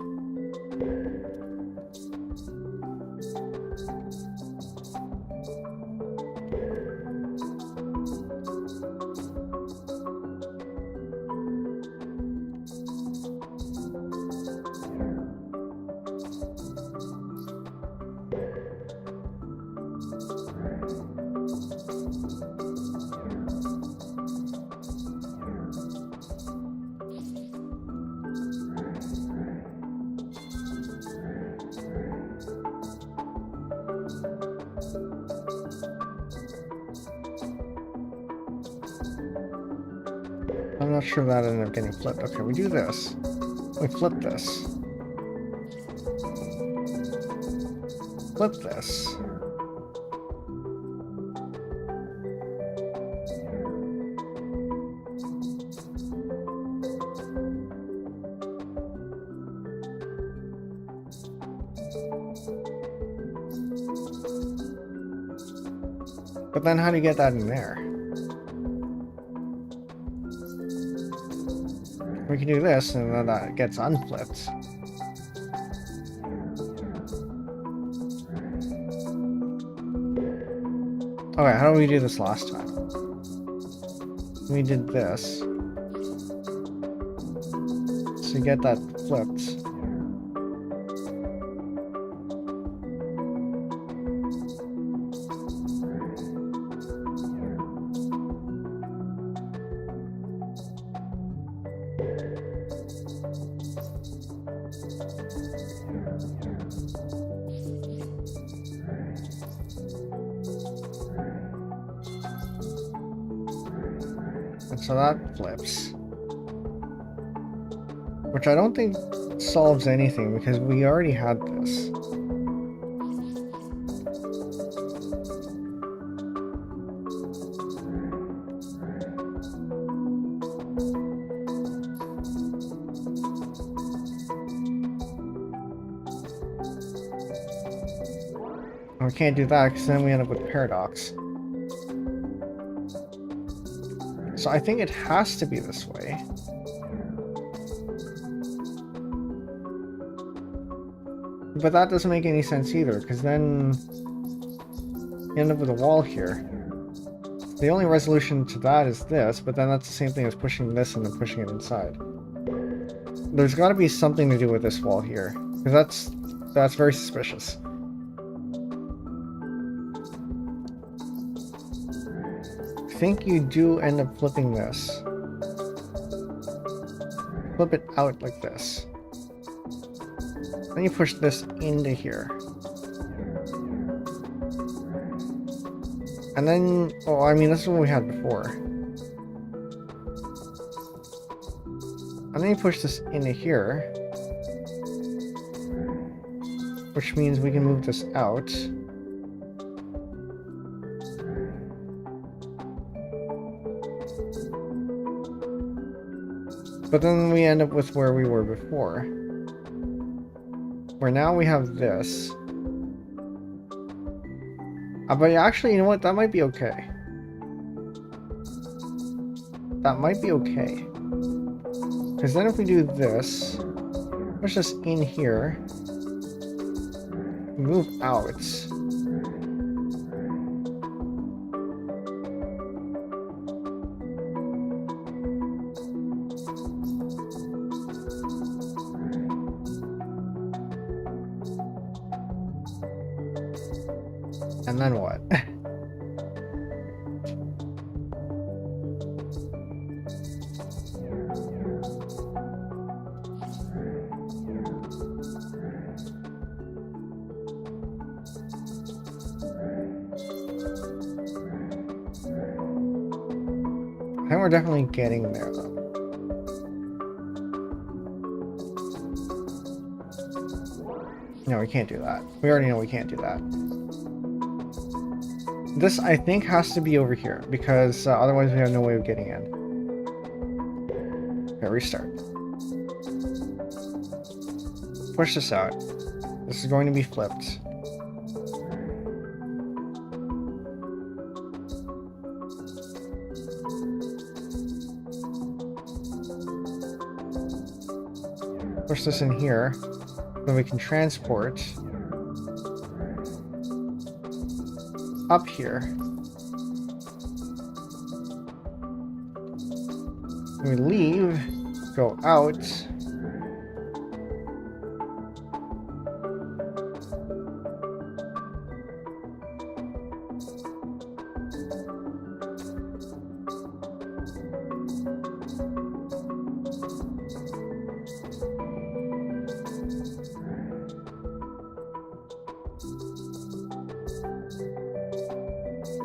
I'm not sure that ended up getting flipped. Okay, we do this. We flip this. Flip this. But then how do you get that in there? We can do this and then that gets unflipped. Okay, how did we do this last time? We did this. So you get that flipped. So that flips. Which I don't think solves anything because we already had this. And we can't do that because then we end up with Parabox. So I think it has to be this way. But that doesn't make any sense either, because then you end up with a wall here. The only resolution to that is this, but then that's the same thing as pushing this and then pushing it inside. There's got to be something to do with this wall here, because that's very suspicious. I think you do end up flipping this. Flip it out like this. Then you push this into here. And then, oh, I mean, this is what we had before. And then you push this into here. Which means we can move this out. But then we end up with where we were before. Where now we have this. But actually, you know what? That might be okay. That might be okay. Because then if we do this, push this in here, move out. And then what? I think we're definitely getting there though. No, we can't do that. We already know we can't do that. This, I think, has to be over here, because otherwise we have no way of getting in. Okay, restart. Push this out. This is going to be flipped. Push this in here, then we can transport up here. We leave, go out.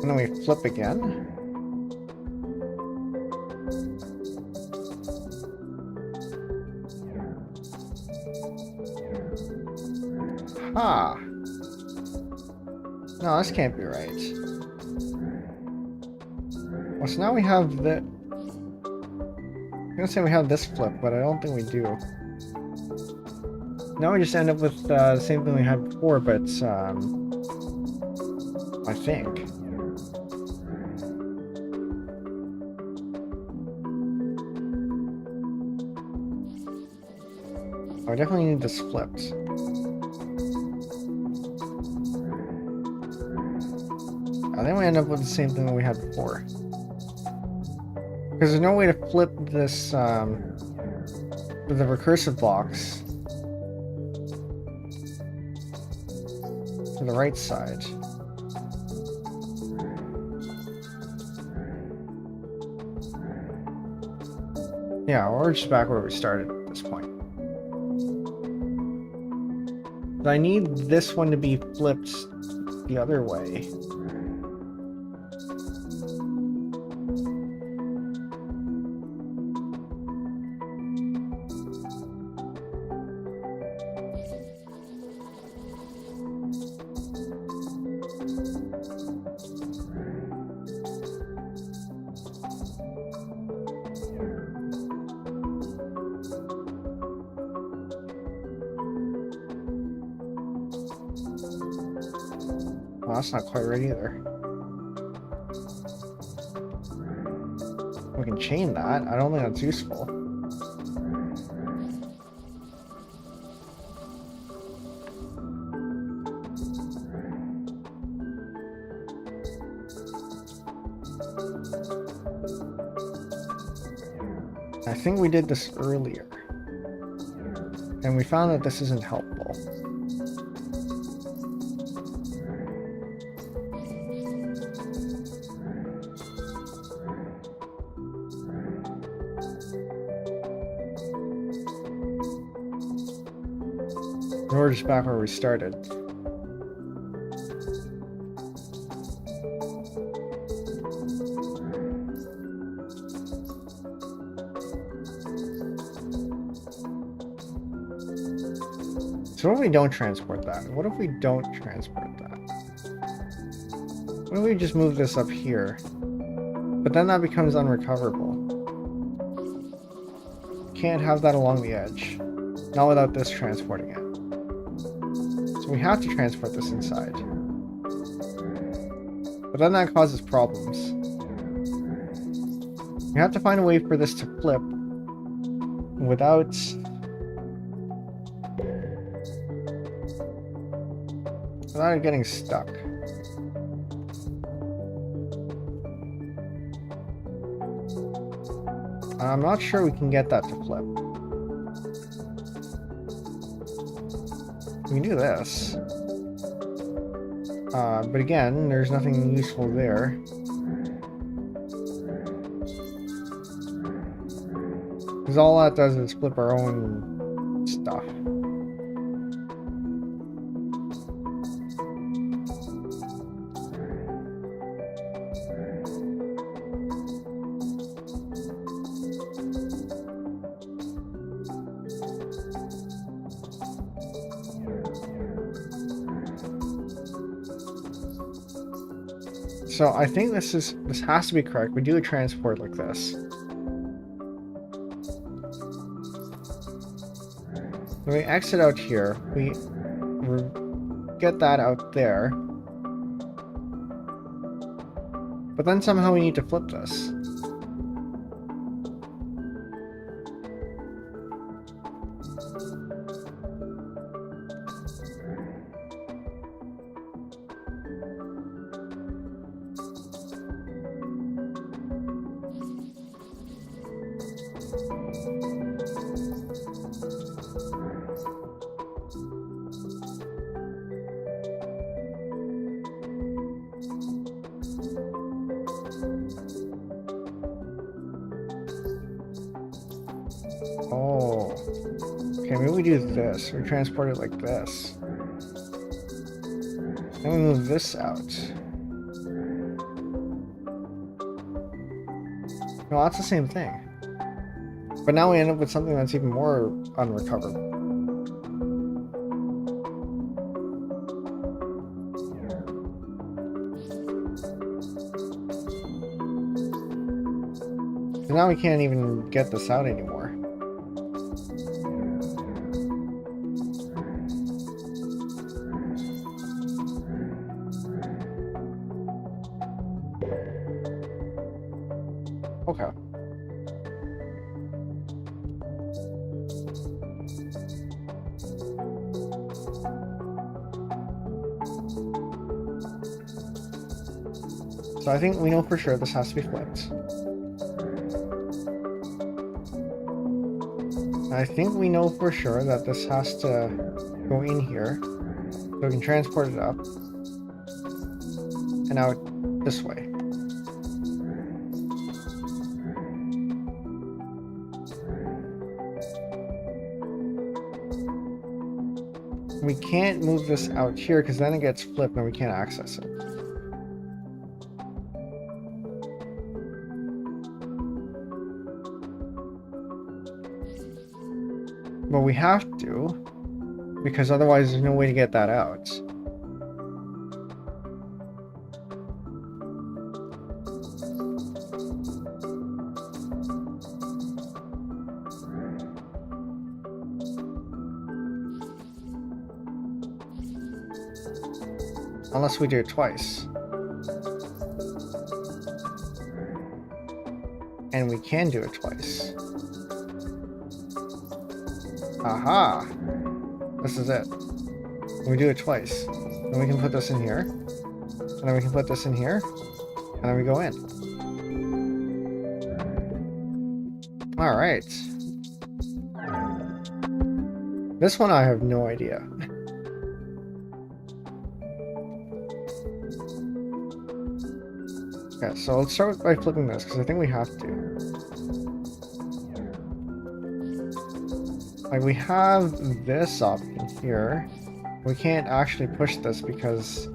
And then we flip again. Aha! No, this can't be right. Well, so now we have the... I'm gonna say we have this flip, but I don't think we do. Now we just end up with the same thing we had before, but I think. I definitely need this flipped. I think we end up with the same thing that we had before. Because there's no way to flip this with the recursive box to the right side. Yeah, we're just back where we started at this point. But I need this one to be flipped the other way. Well, that's not quite right either. We can chain that. I don't think that's useful. I think we did this earlier, and we found that this isn't helpful. We're just back where we started. So what if we don't transport that? What if we don't transport that? What if we just move this up here? But then that becomes unrecoverable. Can't have that along the edge. Not without this transporting it. So we have to transport this inside. But then that causes problems. We have to find a way for this to flip without it getting stuck. I'm not sure we can get that to flip. We can do this. But again, there's nothing useful there. Because all that does is flip our own stuff. So I think this has to be correct. We do a transport like this. When we exit out here, we get that out there. But then somehow we need to flip this. Oh. Okay, maybe we do this. We transport it like this. Then we move this out. No, that's the same thing. But now we end up with something that's even more unrecoverable. Now we can't even get this out anymore. Okay. So I think we know for sure this has to be flipped. I think we know for sure that this has to go in here so we can transport it up and out this way. We can't move this out here because then it gets flipped and we can't access it. But we have to, because otherwise there's no way to get that out. Unless we do it twice. And we can do it twice. Aha! This is it. We do it twice. Then we can put this in here. And then we can put this in here. And then we go in. Alright. This one I have no idea. Okay, so let's start by flipping this, because I think we have to. Like, we have this option here. We can't actually push this because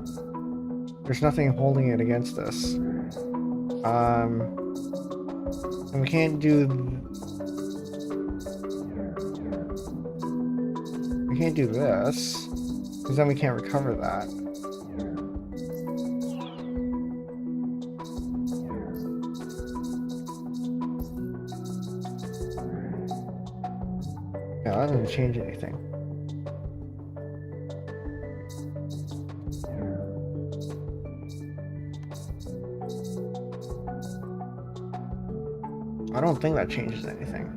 there's nothing holding it against this. And we can't do... We can't do this, because then we can't recover that. Yeah, that doesn't change anything. I don't think that changes anything.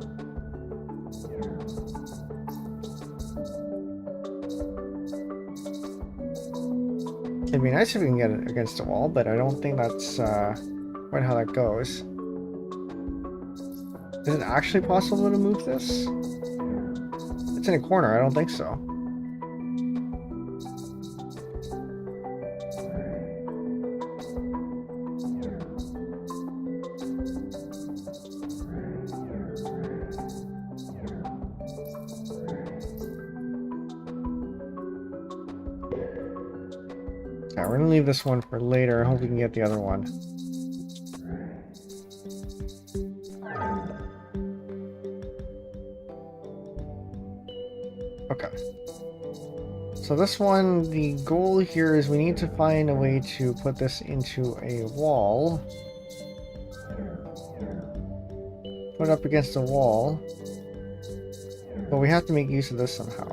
It'd be nice if we can get it against a wall, but I don't think that's quite how that goes. Is it actually possible to move this? It's in a corner, I don't think so. Yeah, we're gonna leave this one for later. I hope we can get the other one. Okay. So this one, the goal here is we need to find a way to put this into a wall. Put it up against a wall. But we have to make use of this somehow.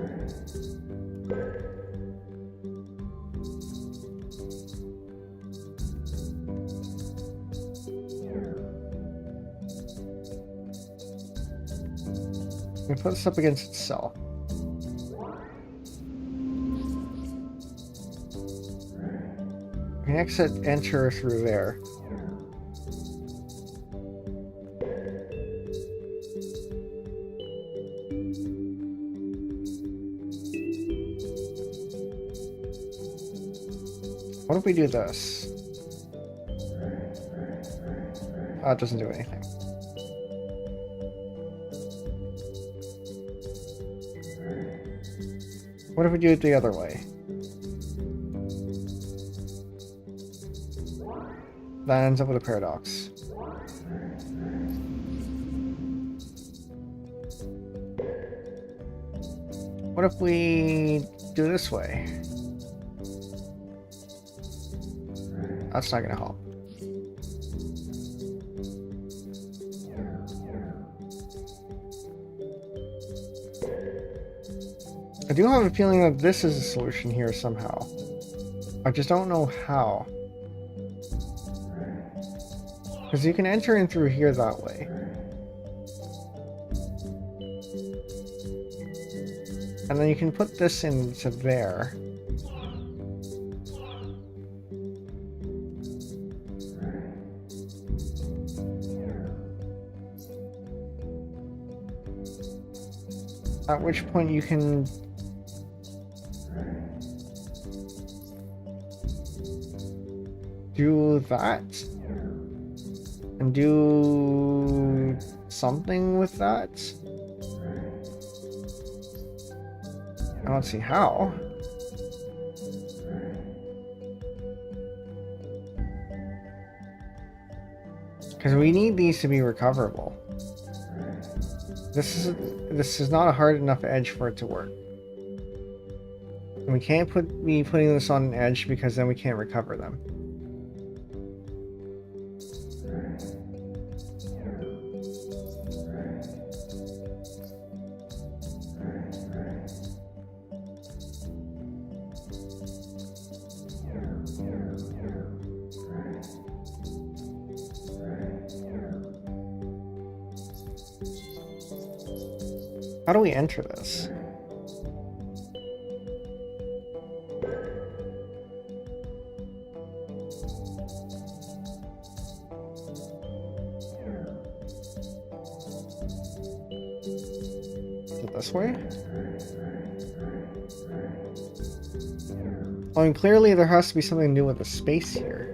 We put this up against itself. We can exit, enter through there. What if we do this? Oh, it doesn't do anything. What if we do it the other way? That ends up with a paradox. What if we do this way? That's not gonna help. I do have a feeling that this is a solution here somehow. I just don't know how. Because you can enter in through here that way. And then you can put this into there. At which point you can do that and do something with that. I don't see how. Because we need these to be recoverable. This is not a hard enough edge for it to work. And we can't be putting this on an edge because then we can't recover them. How do we enter this? Is it this way? I mean, clearly there has to be something new with the space here.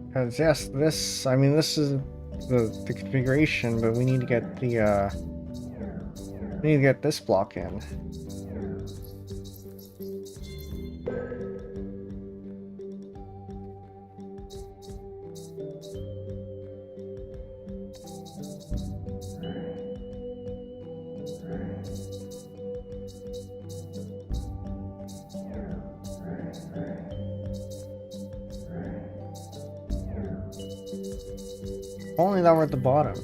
Because yes, this, I mean, this is the configuration, but we need to get the, we need to get this block in. Only that we're at the bottom.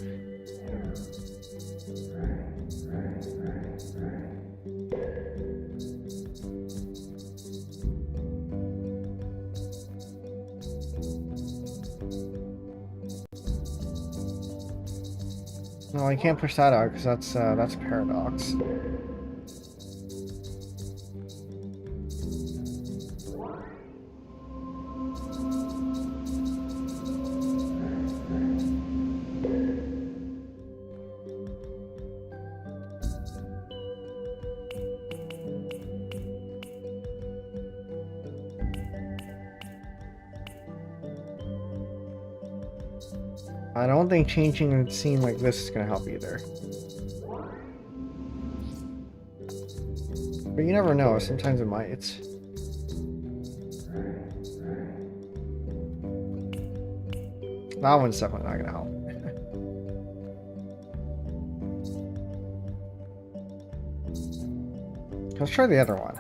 No, I can't push that out because that's a paradox. I don't think changing a scene like this is going to help either. But you never know, sometimes it might. That one's definitely not going to help. Let's try the other one.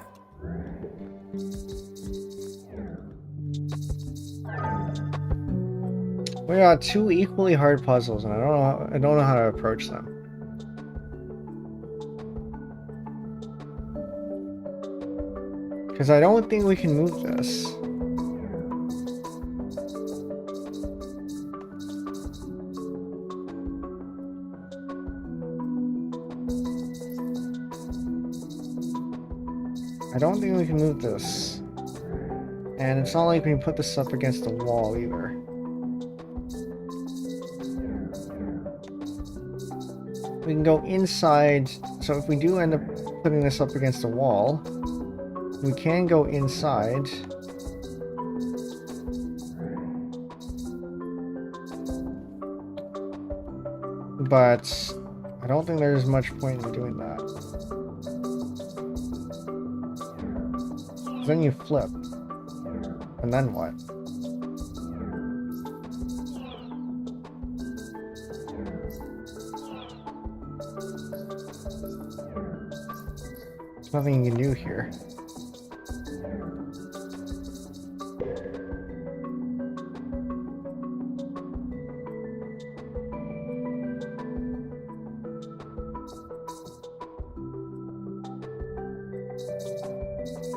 We got two equally hard puzzles, and I don't know how to approach them. Because I don't think we can move this. I don't think we can move this. And it's not like we can put this up against the wall either. we can go inside. So if we do end up putting this up against a wall, we can go inside. But I don't think there's much point in doing that. Then you flip. And then what? There's nothing you can do here.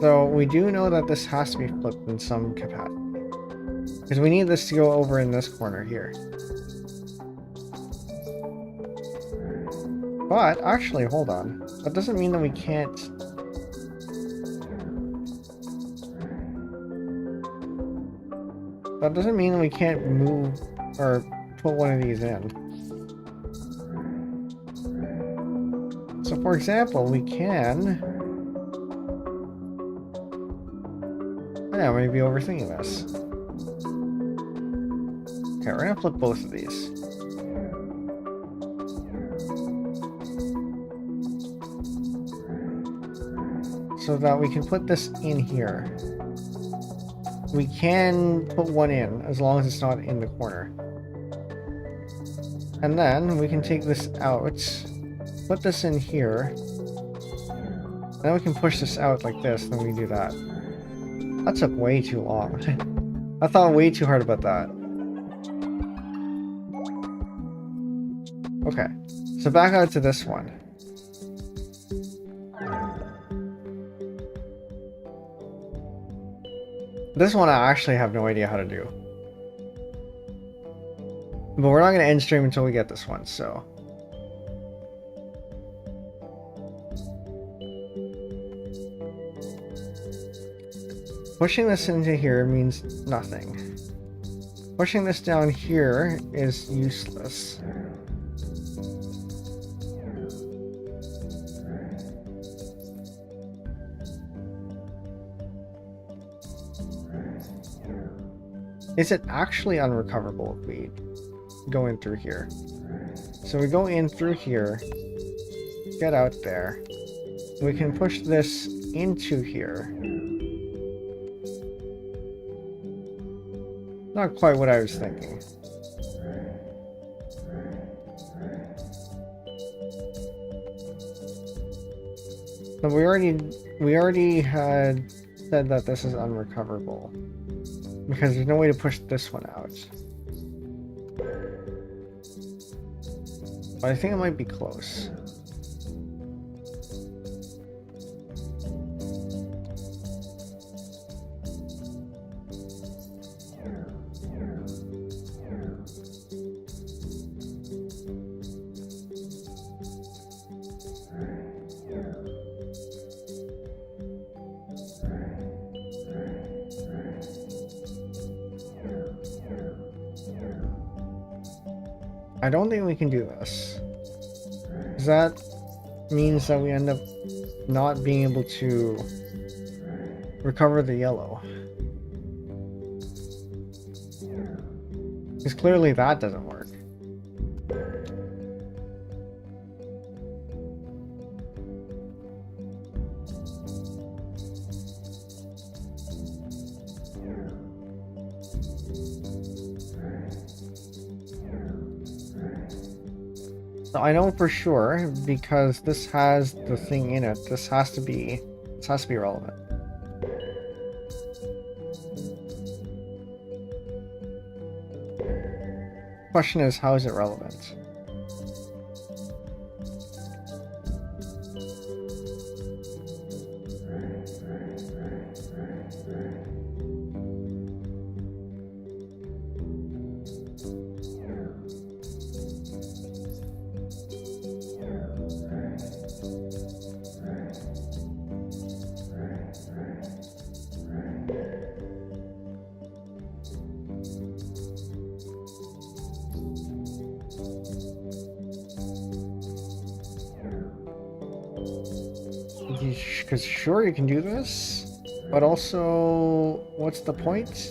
So we do know that this has to be flipped in some capacity. Because we need this to go over in this corner here. But actually, hold on. That doesn't mean that we can't... That doesn't mean that we can't move or put one of these in. So for example, we can... Yeah, I might be overthinking this. Okay, we're gonna flip both of these. So that we can put this in here. We can put one in, as long as it's not in the corner. And then we can take this out, put this in here. Then we can push this out like this, then we do that. That took way too long. I thought way too hard about that. Okay, so back out to this one. This one I actually have no idea how to do. But we're not going to end stream until we get this one, so... Pushing this into here means nothing. Pushing this down here is useless. Is it actually unrecoverable if we go in through here? So we go in through here, get out there. We can push this into here. Not quite what I was thinking. But we already had said that this is unrecoverable. Because there's no way to push this one out. But I think it might be close. I don't think we can do this. Because that means that we end up not being able to recover the yellow. Because clearly that doesn't work. So I know for sure because this has the thing in it. This has to be relevant. Question is, how is it relevant? Because sure, you can do this, but also, what's the point?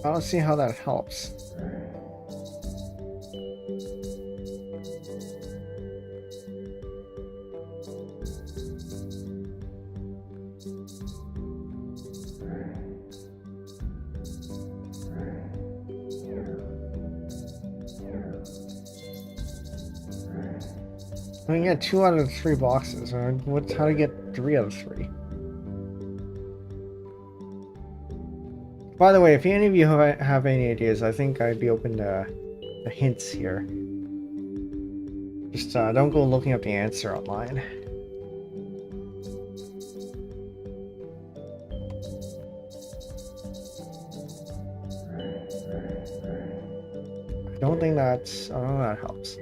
I don't see how that helps. I mean, yeah, 2 out of 3 boxes. How to get 3 out of 3? By the way, if any of you have any ideas, I think I'd be open to the hints here. Just don't go looking up the answer online. I don't think that helps.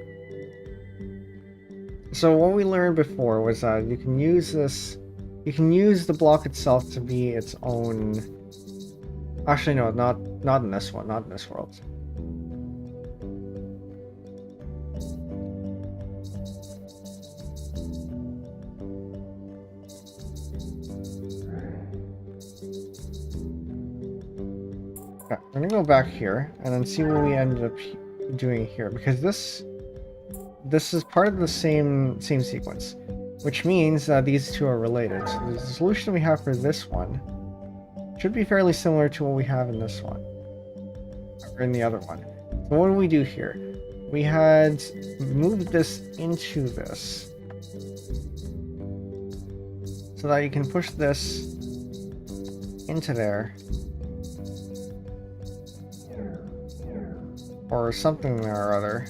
So what we learned before was that you can use the block itself to be its own. Actually, no, not in this one, not in this world. Okay, I'm gonna go back here and then see what we ended up doing here, because this is part of the same sequence, which means that these two are related. So the solution we have for this one should be fairly similar to what we have in this one, or in the other one. So what do we do here? We had moved this into this, so that you can push this into there, or something or other.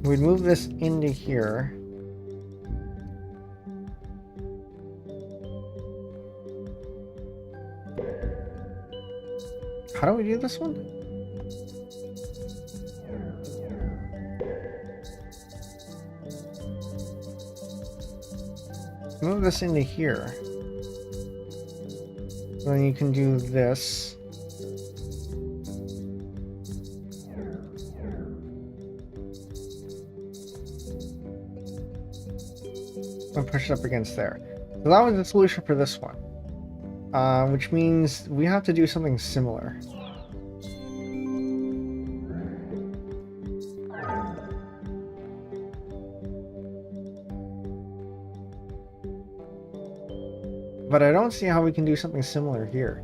We'd move this into here. How do we do this one? Move this into here. Then you can do this. And push it up against there. So that was the solution for this one. Which means we have to do something similar. But I don't see how we can do something similar here.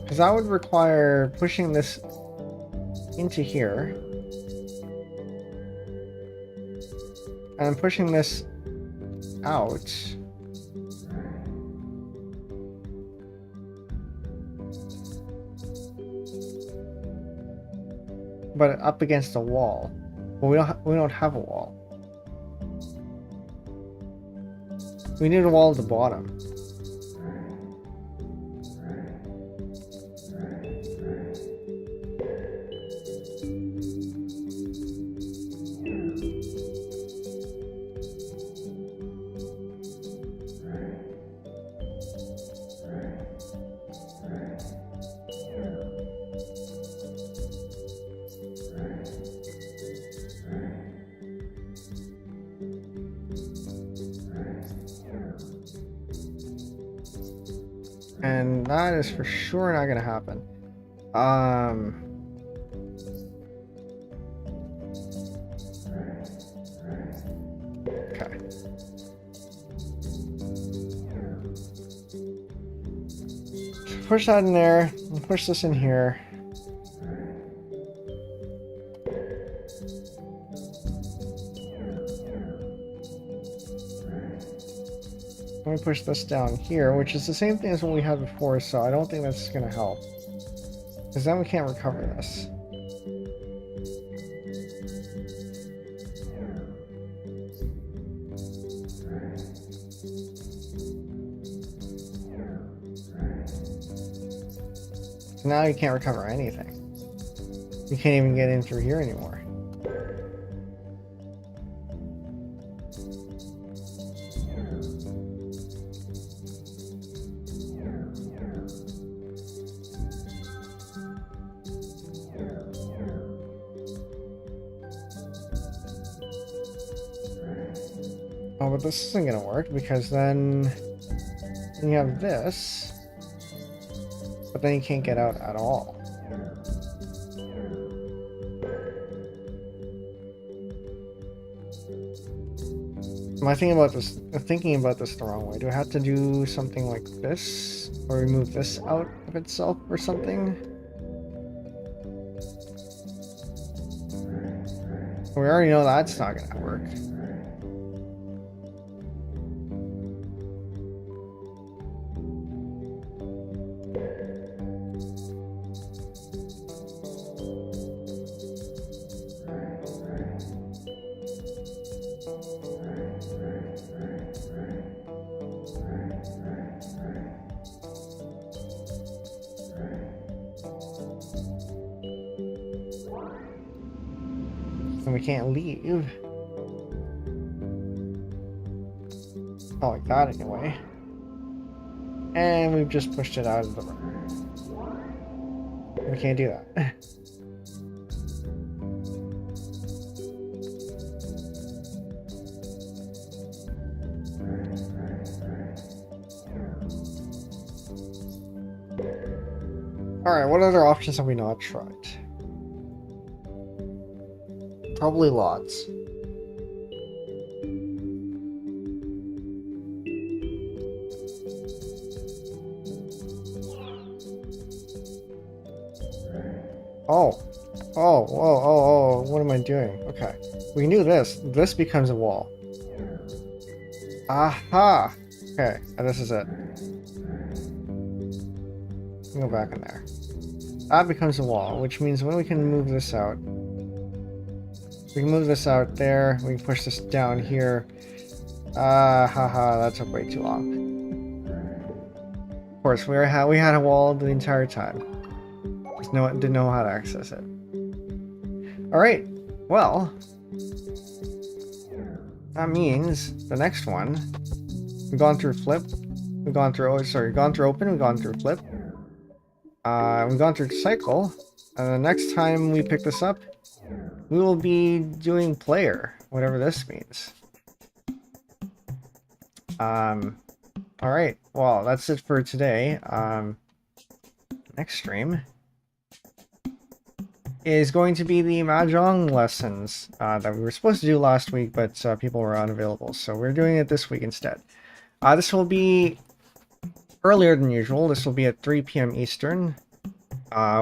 Because that would require pushing this into here. And pushing this out. But up against a wall. But we don't have a wall. We need a wall at the bottom. And that is for sure not gonna happen. Okay. Push that in there, and push this in here. Let me push this down here, which is the same thing as what we had before, so I don't think that's going to help. Because then we can't recover this. So now you can't recover anything. You can't even get in through here anymore. Oh, but this isn't gonna work because then you have this, but then you can't get out at all. Am I thinking about this the wrong way? Do I have to do something like this, or remove this out of itself, or something? We already know that's not gonna work. And we can't leave. Not like that anyway. And we've just pushed it out of the room. We can't do that. Alright, what other options have we not tried? Probably lots. Oh, what am I doing? Okay. We knew this. This becomes a wall. Aha! Okay, and this is it. Go back in there. That becomes a wall, which means when we can move this out, we can move this out there, we can push this down here. Haha, that took way too long. Of course, we had a wall the entire time. Just didn't know how to access it. Alright, well, that means the next one, we've gone through flip, we've gone through, gone through open, we've gone through flip, we've gone through cycle, and the next time we pick this up, we will be doing player, whatever this means. Alright, well, that's it for today. Next stream is going to be the Mahjong lessons that we were supposed to do last week, but people were unavailable, so we're doing it this week instead. This will be earlier than usual. This will be at 3 p.m. Eastern,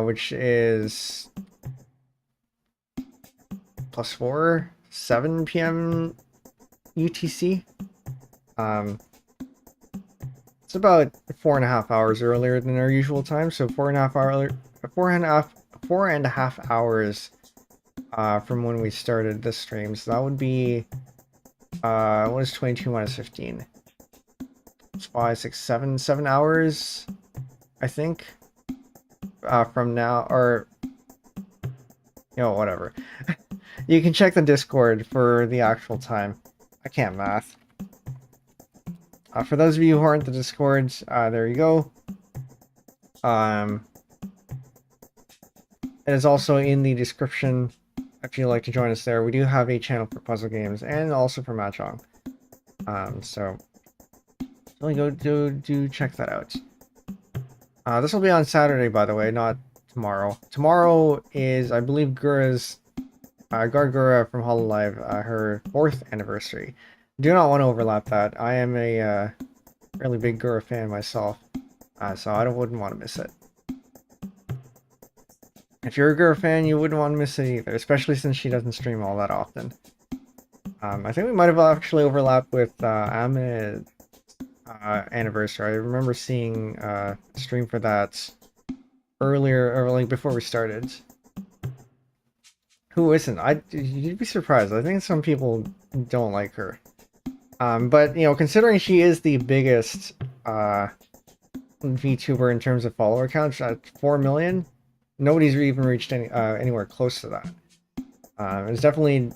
which is +4, 7 p.m. UTC. It's about 4.5 hours earlier than our usual time, so 4.5 hours from when we started this stream. So that would be what is 22 minus 15? It's 5, 6, 7 hours, I think. From now, or whatever. You can check the Discord for the actual time. I can't math. For those of you who aren't the Discords, there you go. It is also in the description if you'd like to join us there. We do have a channel for puzzle games and also for Mahjong. So go do check that out. This will be on Saturday, by the way, not tomorrow. Tomorrow is, I believe, Gura's Gargura from Hololive, her 4th anniversary. Do not want to overlap that. I am a really big Gura fan myself, so I wouldn't want to miss it. If you're a Gura fan, you wouldn't want to miss it either, especially since she doesn't stream all that often. I think we might have actually overlapped with Ahmed's anniversary. I remember seeing a stream for that earlier, or like before we started. Who isn't? You'd be surprised. I think some people don't like her. But, considering she is the biggest VTuber in terms of follower count, at 4 million, nobody's even reached anywhere close to that. It's definitely,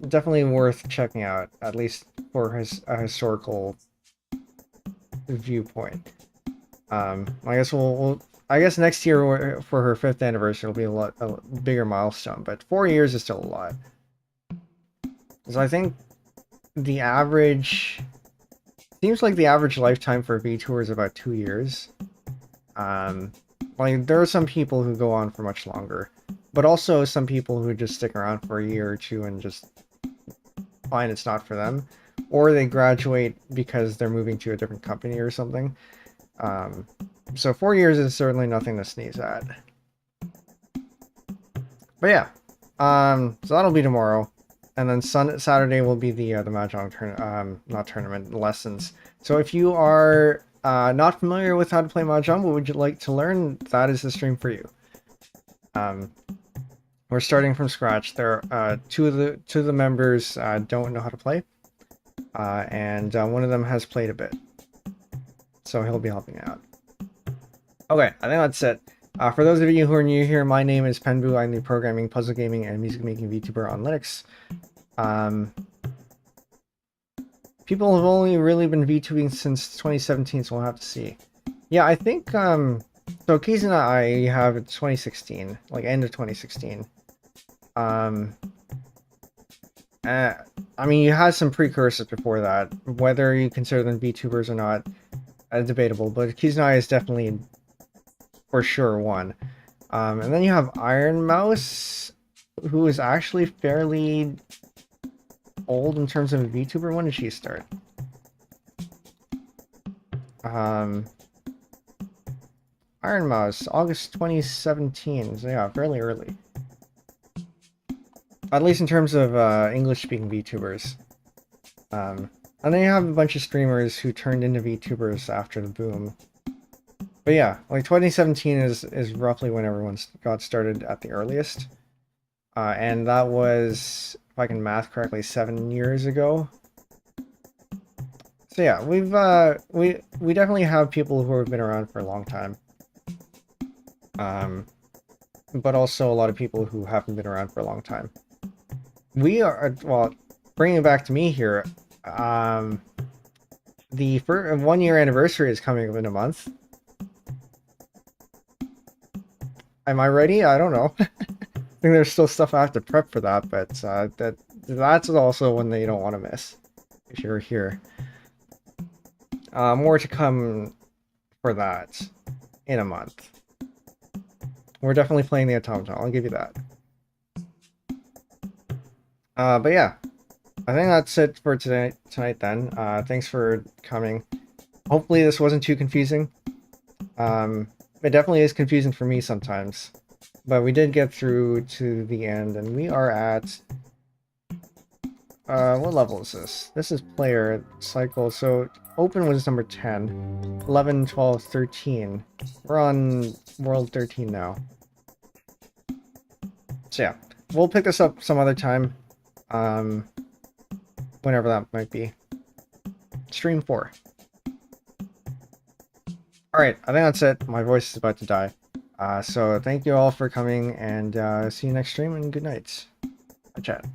definitely worth checking out, at least for a historical viewpoint. I guess I guess next year for her 5th anniversary will be a bigger milestone, but 4 years is still a lot. So I think the average seems like the average lifetime for a VTuber is about 2 years. Like there are some people who go on for much longer, but also some people who just stick around for a year or two and just find it's not for them, or they graduate because they're moving to a different company or something. So 4 years is certainly nothing to sneeze at. But yeah, so that'll be tomorrow, and then Saturday will be the Mahjong not tournament, lessons. So if you are not familiar with how to play Mahjong, but would you like to learn, that is the stream for you. We're starting from scratch. There are two of the members don't know how to play, and one of them has played a bit, so he'll be helping out. Okay, I think that's it. For those of you who are new here, my name is Penbu. I'm the programming, puzzle gaming, and music making VTuber on Linux. People have only really been VTubing since 2017, so we'll have to see. Yeah, I think, so Keys and I have 2016, like end of 2016. I mean, you had some precursors before that. Whether you consider them VTubers or not, debatable, but Keys and I is definitely for sure one. And then you have Iron Mouse, who is actually fairly old in terms of a VTuber. When did she start? Iron Mouse, August 2017. So yeah, fairly early. At least in terms of English-speaking VTubers. And then you have a bunch of streamers who turned into VTubers after the boom. But yeah, like 2017 is roughly when everyone got started at the earliest. And that was, if I can math correctly, 7 years ago. So yeah, we definitely have people who have been around for a long time. But also a lot of people who haven't been around for a long time. We are, well, bringing it back to me here, the 1 year anniversary is coming up in a month. Am I ready? I don't know. I think there's still stuff I have to prep for that, but that's also one that you don't want to miss if you're here. More to come for that in a month. We're definitely playing the automaton, I'll give you that. But yeah, I think that's it for tonight then. Thanks for coming. Hopefully this wasn't too confusing. It definitely is confusing for me sometimes, but we did get through to the end, and we are at what level is this? This is player cycle, so open was number 10, 11, 12, 13. We're on world 13 now. So yeah, we'll pick this up some other time, whenever that might be. Stream 4. Alright, I think that's it. My voice is about to die. So thank you all for coming, and see you next stream, and good night. Chat.